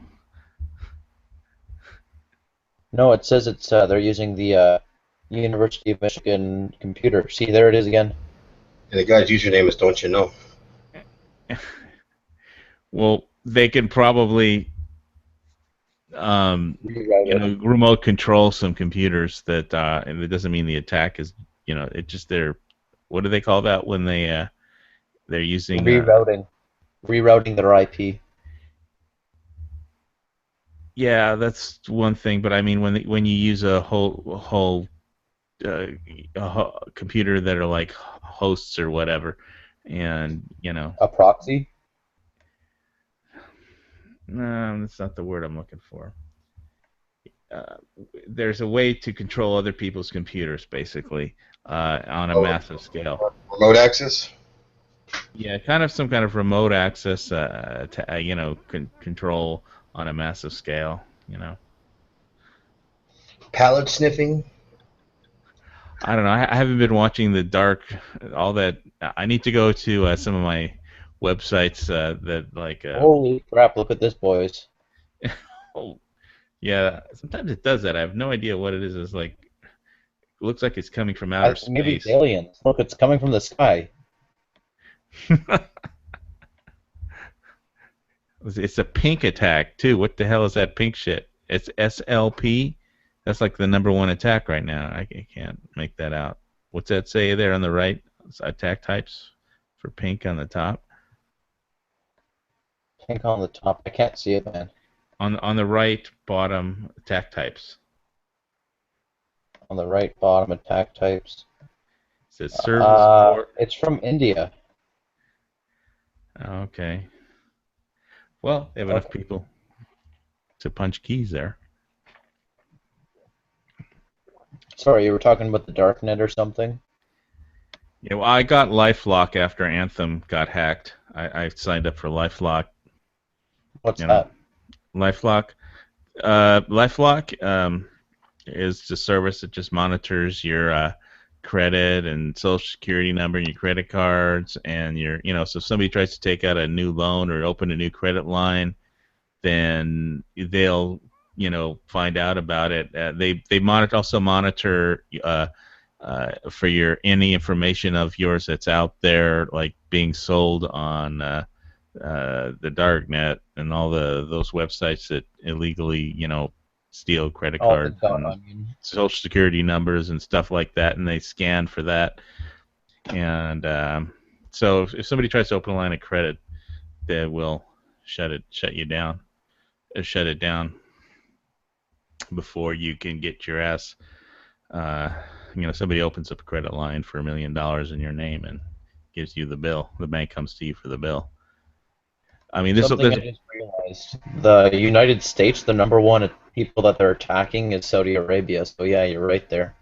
No, it says they're using the University of Michigan computer. See, there it is again. And the guy's username is Don't You Know. Well, they can probably Rewrite it. remote control some computers that, and it doesn't mean the attack is, it just what do they call that when they're using, Rerouting their IP. yeah, that's one thing, but I mean when you use a whole computer that are like hosts or whatever, and A proxy? no, that's not the word I'm looking for. Uh, there's a way to control other people's computers, basically, on a massive scale. Remote access? Yeah, kind of some kind of remote access, control on a massive scale. Palette sniffing? I don't know. I haven't been watching the dark, all that. I need to go to some of my websites that like. Holy crap, look at this, boys. Oh, yeah, sometimes it does that. I have no idea what it is. It's like it looks like it's coming from outer Maybe it's space. aliens. Look, it's coming from the sky. It's a pink attack too. What the hell is that pink shit? It's SLP. That's like the #1 attack right now. I can't make that out. What's that say there on the right? It's attack types for pink on the top. Pink on the top. I can't see it, man. On the right bottom, attack types. On the right bottom, attack types. It says service support. It's from India. Okay. Well, they have enough people to punch keys there. Sorry, you were talking about the darknet or something? Yeah, well, I got LifeLock after Anthem got hacked. I signed up for LifeLock. What's that? LifeLock. LifeLock is the service that just monitors your credit and social security number and your credit cards and so if somebody tries to take out a new loan or open a new credit line, then they'll find out about it. They also monitor for any information of yours that's out there, like being sold on the darknet and all those websites that illegally steal credit cards and social security numbers and stuff like that, and they scan for that. And so if somebody tries to open a line of credit, they will shut it down before you can get your ass. Somebody opens up a credit line for $1 million in your name and gives you the bill. The bank comes to you for the bill. I mean, I just realized. The United States, the #1 people that they're attacking is Saudi Arabia. So yeah, you're right there.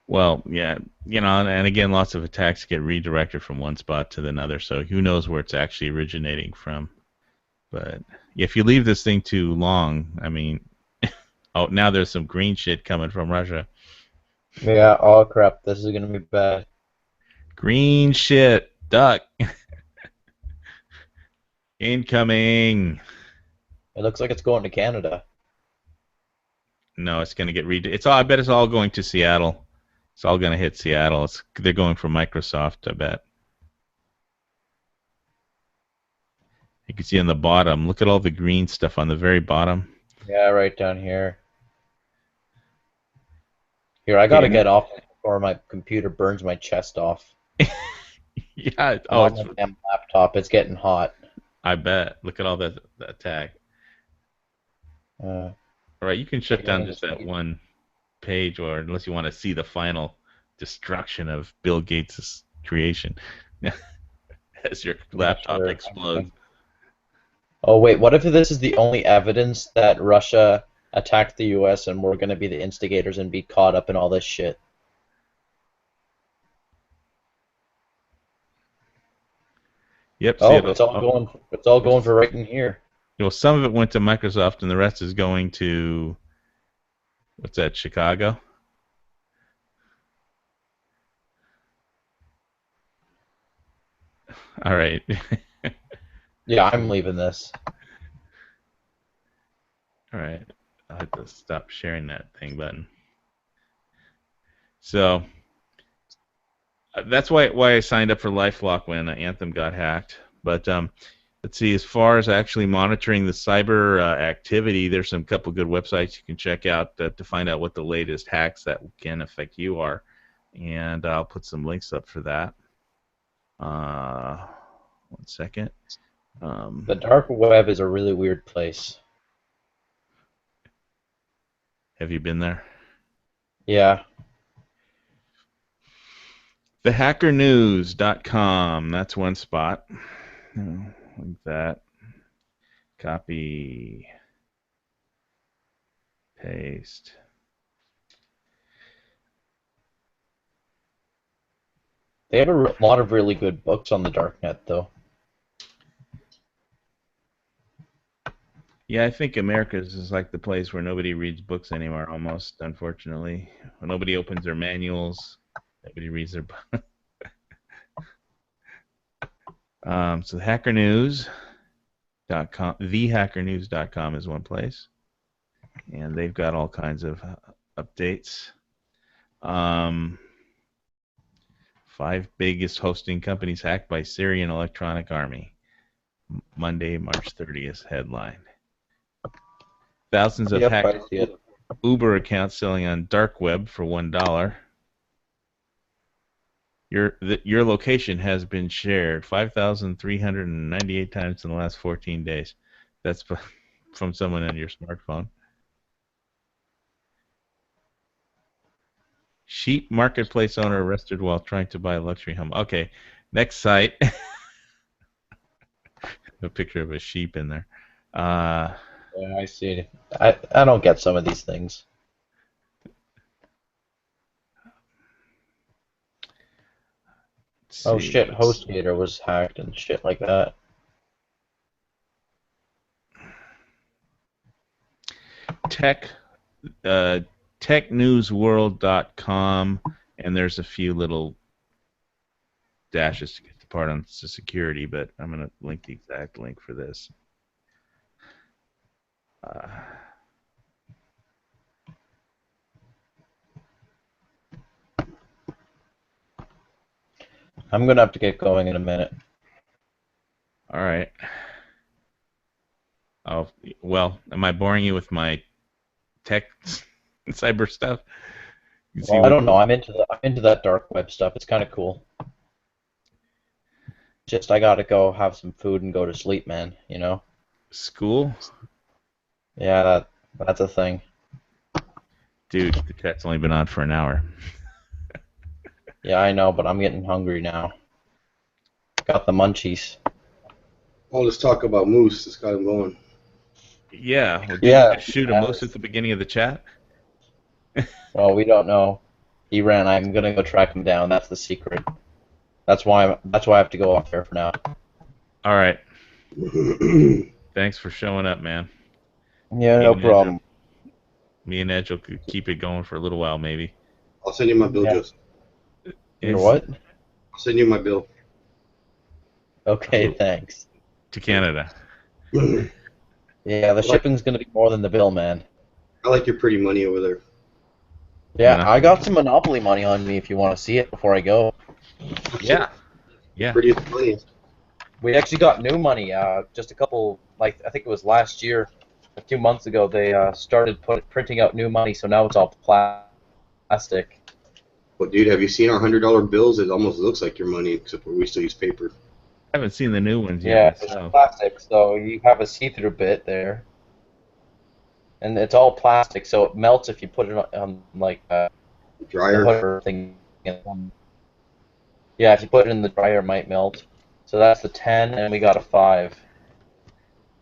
Well, yeah, and again, lots of attacks get redirected from one spot to another. So who knows where it's actually originating from? But if you leave this thing too long, I mean, oh, now there's some green shit coming from Russia. Yeah. Oh crap! This is gonna be bad. Green shit, duck. Incoming. It looks like it's going to Canada. No, it's gonna get I bet it's all going to Seattle. It's all gonna hit Seattle. They're going for Microsoft, I bet. You can see on the bottom. Look at all the green stuff on the very bottom. Yeah, right down here. Here, I gotta get off before my computer burns my chest off. Yeah. Oh, it's my damn laptop. It's getting hot. I bet. Look at all that attack. All right, you can shut down just that one page, or unless you want to see the final destruction of Bill Gates' creation as your laptop explodes. Oh wait, what if this is the only evidence that Russia attacked the U.S. and we're going to be the instigators and be caught up in all this shit? Yep. Oh, it's all going for right in here. Well, some of it went to Microsoft, and the rest is going to what's that? Chicago. All right. Yeah, I'm leaving this. All right. I'll have to stop sharing that thing button. So that's why I signed up for LifeLock when Anthem got hacked. But let's see, as far as actually monitoring the cyber activity, there's some couple good websites you can check out to find out what the latest hacks that can affect you are. And I'll put some links up for that. 1 second. The dark web is a really weird place. Have you been there? Yeah. TheHackerNews.com. That's one spot. Like that. Copy. Paste. They have a lot of really good books on the darknet, though. Yeah, I think America's is like the place where nobody reads books anymore, almost, unfortunately. When nobody opens their manuals, nobody reads their books. So HackerNews.com, TheHackerNews.com is one place. And they've got all kinds of updates. 5 biggest hosting companies hacked by Syrian Electronic Army. Monday, March 30th headline. Thousands of Yep, hacked I see it. Uber accounts selling on dark web for $1. Your location has been shared 5,398 times in the last 14 days. That's from someone on your smartphone. Sheep marketplace owner arrested while trying to buy a luxury home. Okay, next site. A picture of a sheep in there. Yeah, I see it. I don't get some of these things. Oh shit, HostGator was hacked and shit like that. TechNewsWorld.com, and there's a few little dashes to get the part on security, but I'm going to link the exact link for this. I'm gonna have to get going in a minute. All right. Oh, well, am I boring you with my tech cyber stuff? Well, I don't know. I'm into that dark web stuff. It's kind of cool. Just I gotta go have some food and go to sleep, man. You know. School? Yeah, that's a thing. Dude, the chat's only been on for an hour. Yeah, I know, but I'm getting hungry now. Got the munchies. All this talk about moose has got him going. Yeah. Well, did Yeah. you just shoot a moose at the beginning of the chat? Well, we don't know. He ran. I'm gonna go track him down. That's the secret. That's why I have to go off there for now. All right. Thanks for showing up, man. Yeah, no problem. Me and Edge will keep it going for a little while, maybe. I'll send you my bill, Yeah. Joseph. Your what? I'll send you my bill. Okay, thanks. To Canada. Yeah, the shipping's gonna be more than the bill, man. I like your pretty money over there. Yeah, I got some Monopoly money on me if you want to see it before I go. Yeah. Yeah. Prettiest money. We actually got new money. Just a couple, like I think it was last year, a few months ago. They started printing out new money, so now it's all plastic. Well, dude, have you seen our $100 bills? It almost looks like your money, except for we still use paper. I haven't seen the new ones Yeah, yet. it's So. plastic, so you have a see-through bit there, and it's all plastic, so it melts if you put it on like Dryer. the hood thing. Yeah, if you put it in the dryer, it might melt. So that's the 10, and we got a 5.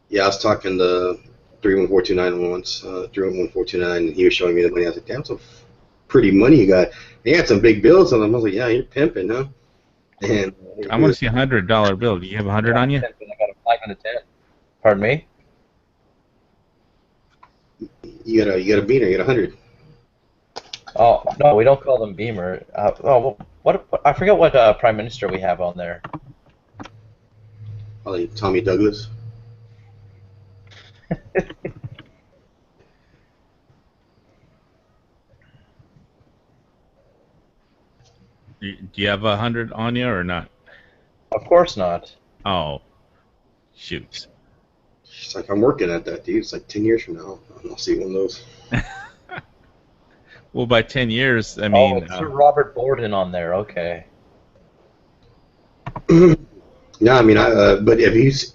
Yeah, I was talking to 31429 once, 31429, and he was showing me the money. I was like, damn, some pretty money you got. He had some big bills on them. I was like, yeah, you're pimping, huh? And I want to see a $100 bill. Do you have 100 on you? I got a 5 and a 10. Pardon me? you got a beaner, you got 100. Oh, no, we don't call them Beamer. What I forget what Prime Minister we have on there. Probably Tommy Douglas. Do you have 100 on you or not? Of course not. Oh, shoots. It's like I'm working at that, dude. It's like 10 years from now, and I'll see one of those. Well, by 10 years, I Oh, mean, it's Sir Robert Borden on there. Okay. No, I mean, but if he's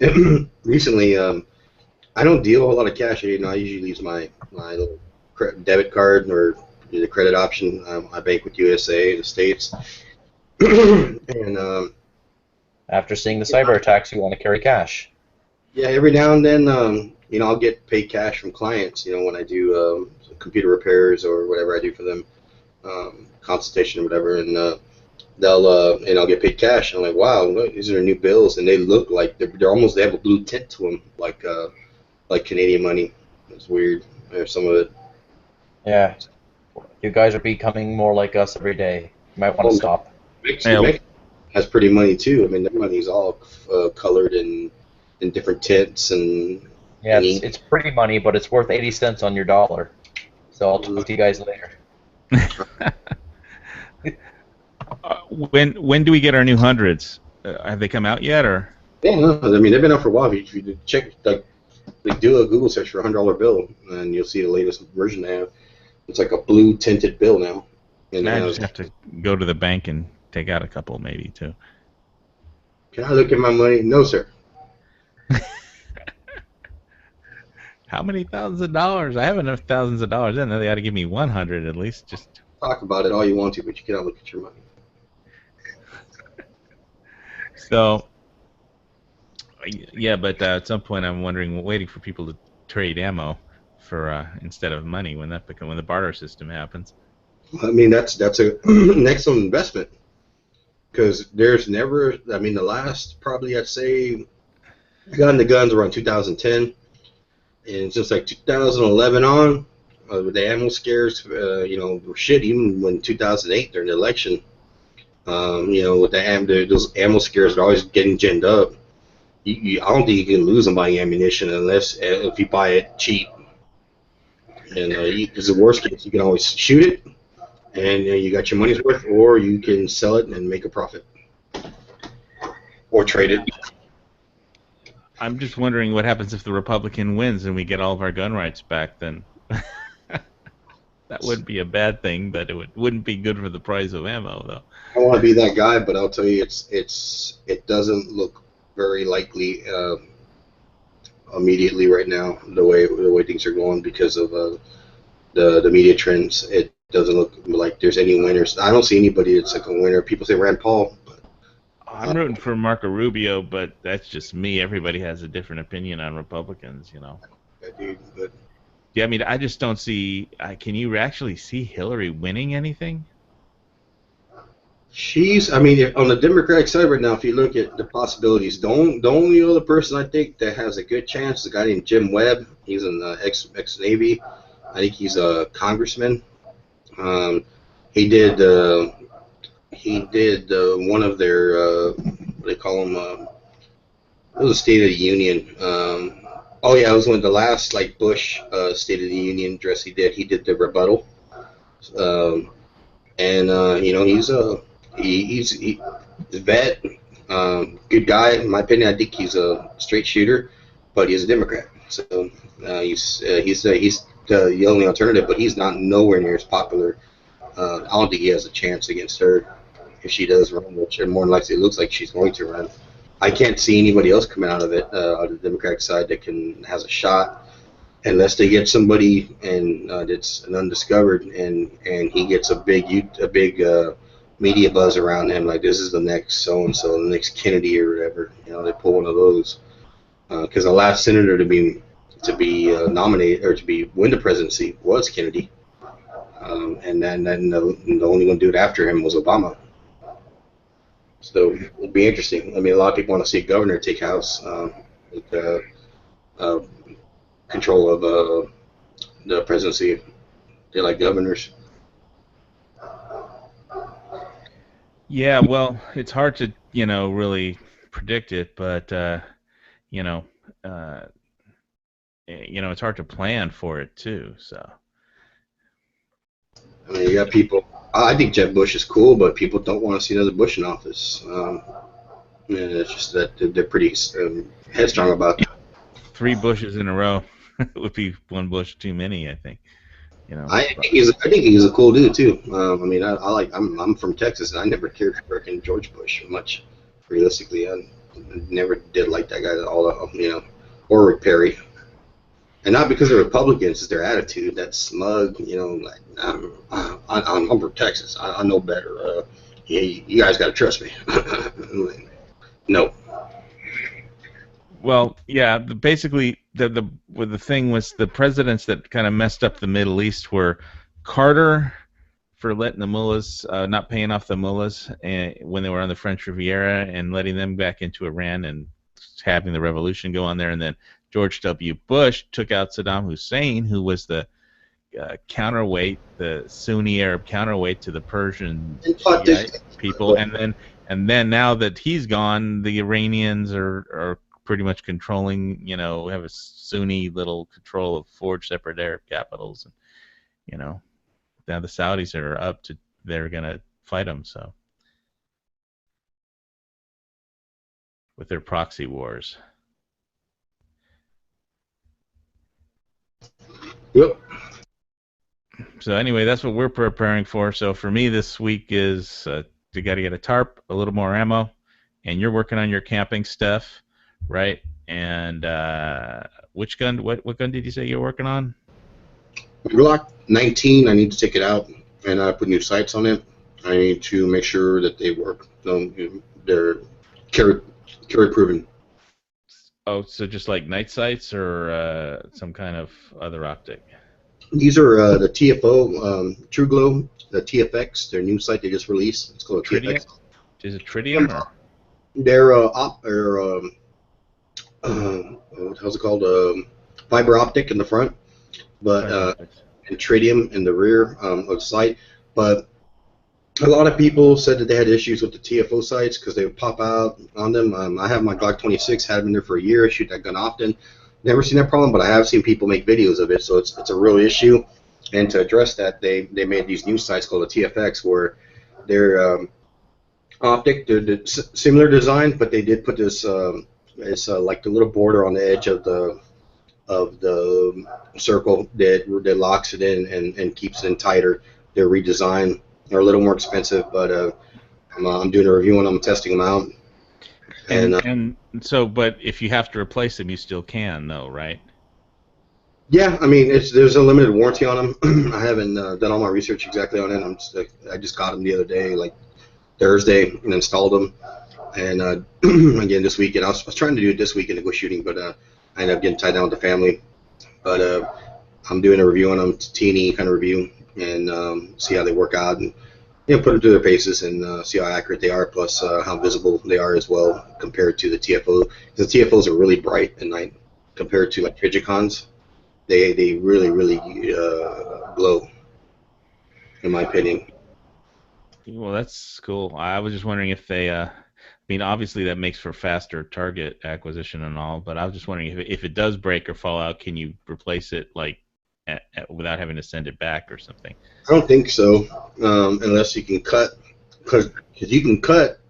recently, I don't deal a lot of cash. You know, I usually use my little debit card or the credit option. I bank with USA, the States, and After seeing the cyber attacks, you want to carry cash. yeah, every now and then, you know, I'll get paid cash from clients. You know, when I do computer repairs or whatever I do for them, consultation or whatever, and they'll and I'll get paid cash. I'm like, wow, look, these are new bills, and they look like they're almost they have a blue tint to them, like Canadian money. It's weird. There's some of it. Yeah. You guys are becoming more like us every day. You might want to Well, stop. yeah, Mexico has pretty money too. I mean, their money's all colored in different tints Yeah, and ink. it's pretty money, but it's worth 80 cents on your dollar. So I'll talk to you guys later. when do we get our new hundreds? Have they come out yet, or? Yeah, no, I mean they've been out for a while. If you check, like do a Google search for $100 bill, and you'll see the latest version they have. It's like a blue tinted bill now, and it I has. just have to go to the bank and take out a couple, maybe too. Can I look at my money? No, sir. How many thousands of dollars? I have enough thousands of dollars in there. They ought to give me 100 at least. Just Talk about it all you want to, but you cannot look at your money. so. Yeah, but at some point I'm waiting for people to trade ammo for instead of money when the barter system happens. I mean that's a an excellent investment because there's never. I mean the last probably I'd say gun to guns around 2010, and since like 2011 on, with the ammo scares, you know, were shit. Even when 2008 during the election, you know, with those ammo scares are always getting ginned up. I don't think you can lose on buying ammunition unless if you buy it cheap. And because the worst case, you can always shoot it, and you got your money's worth, or you can sell it and make a profit, or trade it. I'm just wondering what happens if the Republican wins and we get all of our gun rights back. Then that wouldn't be a bad thing, but wouldn't be good for the price of ammo, though. I don't want to be that guy, but I'll tell you, it doesn't look very likely immediately right now the way things are going because of the media trends. It doesn't look like there's any winners. I don't see anybody that's like a winner. People say Rand Paul. I'm rooting for Marco Rubio, but that's just me. Everybody has a different opinion on Republicans, you know. Dude, but Yeah, I mean, I just don't see. Can you actually see Hillary winning anything? I mean, on the Democratic side right now, if you look at the possibilities, the only other person I think that has a good chance is a guy named Jim Webb. He's in the ex-Navy. I think he's a congressman. Um, he did one of their what they call them. It was a State of the Union. Oh yeah, it was one of the last like Bush State of the Union address he did. He did the rebuttal, and you know he's a vet, good guy in my opinion. I think he's a straight shooter, but he's a Democrat. So he's the only alternative, but he's not nowhere near as popular. I don't think he has a chance against her if she does run, which more than likely it looks like she's going to run. I can't see anybody else coming out of it on the Democratic side that has a shot unless they get somebody and that's an undiscovered and he gets a big media buzz around him like this is the next so and so, the next Kennedy or whatever. You know, they pull one of those because the last senator to be nominated or to win the presidency was Kennedy, and then the only one to do it after him was Obama. So it'll be interesting. I mean, a lot of people want to see a governor take House with control of the presidency. They like governors. Yeah, well, it's hard to really predict it, but you know, uh, it's hard to plan for it too. So I mean, you got people I think Jeb Bush is cool, but people don't want to see another Bush in office. And it's just that they're pretty headstrong about that. 3 Bushes in a row would be 1 Bush too many, I think. You know. I think he's a cool dude too. I mean, I'm from Texas, and I never cared for freaking George Bush much. Realistically, I never did like that guy at all. You know, or Rick Perry. And not because they're Republicans, it's their attitude. That smug, you know, like, I'm from Texas. I know better. You guys got to trust me. No. Well, yeah. Basically, the thing was the presidents that kind of messed up the Middle East were Carter for letting the mullahs, not paying off the mullahs when they were on the French Riviera and letting them back into Iran and having the revolution go on there, and then George W. Bush took out Saddam Hussein, who was the counterweight, the Sunni Arab counterweight to the Persian Shiite people, and then now that he's gone, the Iranians are pretty much controlling, you know, have a Sunni little control of 4 separate Arab capitals, and you know, now the Saudis are up to, they're gonna fight them, so with their proxy wars. Yep. So anyway, that's what we're preparing for. So for me this week is you got to get a tarp, a little more ammo, and you're working on your camping stuff, right? And which gun? What gun did you say you're working on? Glock 19. I need to take it out and put new sights on it. I need to make sure that they work. They're carry proven. Oh, so just like night sights or some kind of other optic? These are the TFO True Glow, the TFX, their new sight they just released. It's called Tritium? TFX. Is it Tritium or? They're how's it called? Fiber optic in the front, but and tritium in the rear of the sight. But a lot of people said that they had issues with the TFO sights because they would pop out on them. I have my Glock 26, had them in there for a year. I shoot that gun often. Never seen that problem, but I have seen people make videos of it, so it's a real issue. And to address that, they made these new sights called the TFX, where they're optic, they're similar design, but they did put this it's like the little border on the edge of the circle that locks it in and keeps it in tighter. They're redesigned. They're a little more expensive, but I'm doing a review on them, testing them out. And so, but if you have to replace them, you still can, though, right? Yeah, I mean, there's a limited warranty on them. I haven't done all my research exactly on it. I just got them the other day, like Thursday, and installed them. And again, this weekend, I was trying to do it this weekend to go shooting, but I ended up getting tied down with the family. But I'm doing a review on them, T&E kind of review, and see how they work out, and put them through their paces and see how accurate they are, plus how visible they are as well compared to the TFO. The TFOs are really bright at night compared to like Trigicons. They really glow, in my opinion. Well, that's cool. I was just wondering if they, I mean, obviously that makes for faster target acquisition and all, but I was just wondering if it does break or fall out, can you replace it like without having to send it back or something? I don't think so, unless you can cut, because you can cut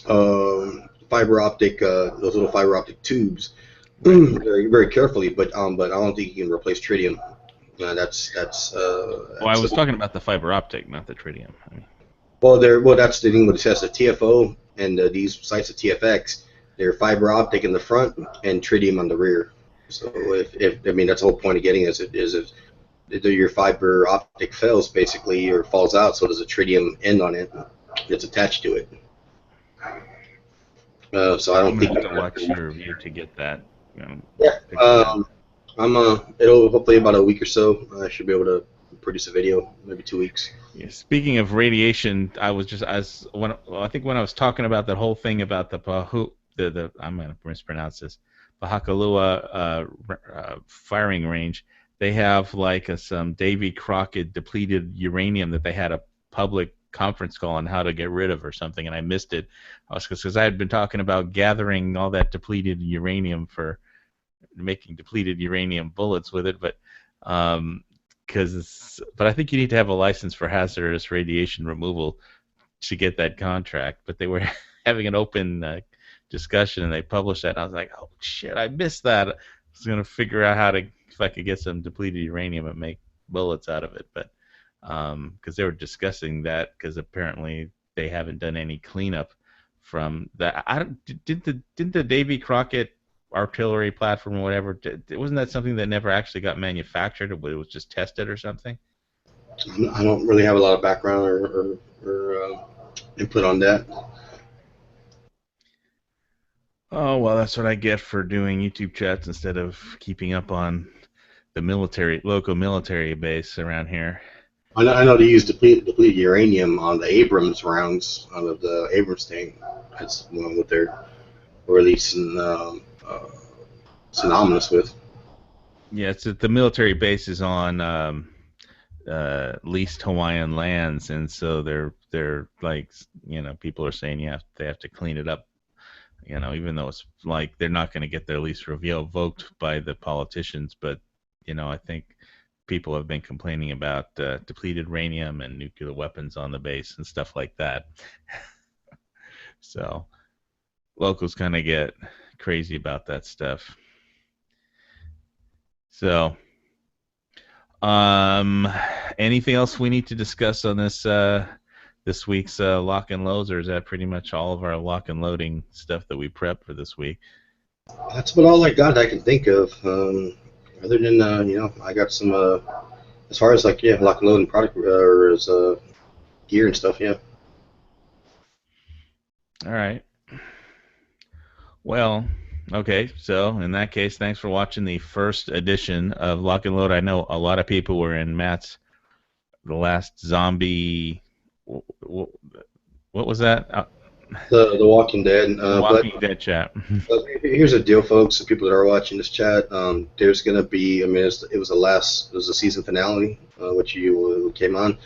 fiber optic, those little fiber optic tubes very carefully, but I don't think you can replace tritium. That's. Well, I was talking about the fiber optic, not the tritium. I mean. Well, that's the thing with it. The TFO and these sites of TFX, they're fiber optic in the front and tritium on the rear. So if I mean that's the whole point of getting this is if your fiber optic fails basically or falls out, so there's a tritium end on it that's attached to it. So I don't think you have to watch your review to get that. Yeah. It'll hopefully about a week or so. I should be able to produce a video, maybe 2 weeks. Yeah, speaking of radiation, I think when I was talking about that whole thing about the I'm going to mispronounce this, Pahakalua firing range, they have like some Davy Crockett depleted uranium that they had a public conference call on how to get rid of or something, and I missed it. Because I had been talking about gathering all that depleted uranium for making depleted uranium bullets with it, but but I think you need to have a license for hazardous radiation removal to get that contract. But they were having an open discussion, and they published that. And I was like, oh shit, I missed that. I was gonna figure out if I could get some depleted uranium and make bullets out of it, but because they were discussing that, because apparently they haven't done any cleanup from that. Didn't the Davy Crockett artillery platform or whatever, wasn't that something that never actually got manufactured, but it was just tested or something? I don't really have a lot of background or input on that. Oh, well, that's what I get for doing YouTube chats instead of keeping up on the local military base around here. I know they use depleted uranium on the Abrams rounds, on the Abrams tank. That's what they're releasing synonymous with. Yeah, it's the military base is on leased Hawaiian lands, and so they're like, people are saying they have to clean it up, even though it's like they're not going to get their lease revoked by the politicians, but I think people have been complaining about depleted uranium and nuclear weapons on the base and stuff like that. So locals kind of get crazy about that stuff. So, anything else we need to discuss on this week's lock and loads, or is that pretty much all of our lock and loading stuff that we prepped for this week? That's about all I can think of. Other than I got some as far as lock and loading product or as gear and stuff. Yeah. All right. Well, okay. So in that case, thanks for watching the first edition of Lock and Load. I know a lot of people were in Matt's the last zombie. What was that? The Walking Dead. Walking Dead chat. Here's the deal, folks. The people that are watching this chat, there's gonna be. I mean, it was the season finale, which you came on.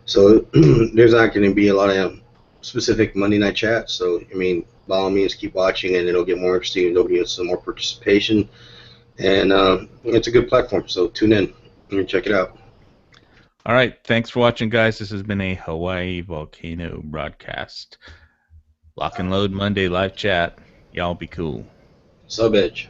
So there's not going to be a lot of specific Monday night chat. So I mean, by all means, keep watching, and it'll get more interesting. And there'll be some more participation, and it's a good platform. So tune in and check it out. All right, thanks for watching, guys. This has been a Hawaii Volcano broadcast. Lock and Load Monday live chat. Y'all be cool. Sub Edge.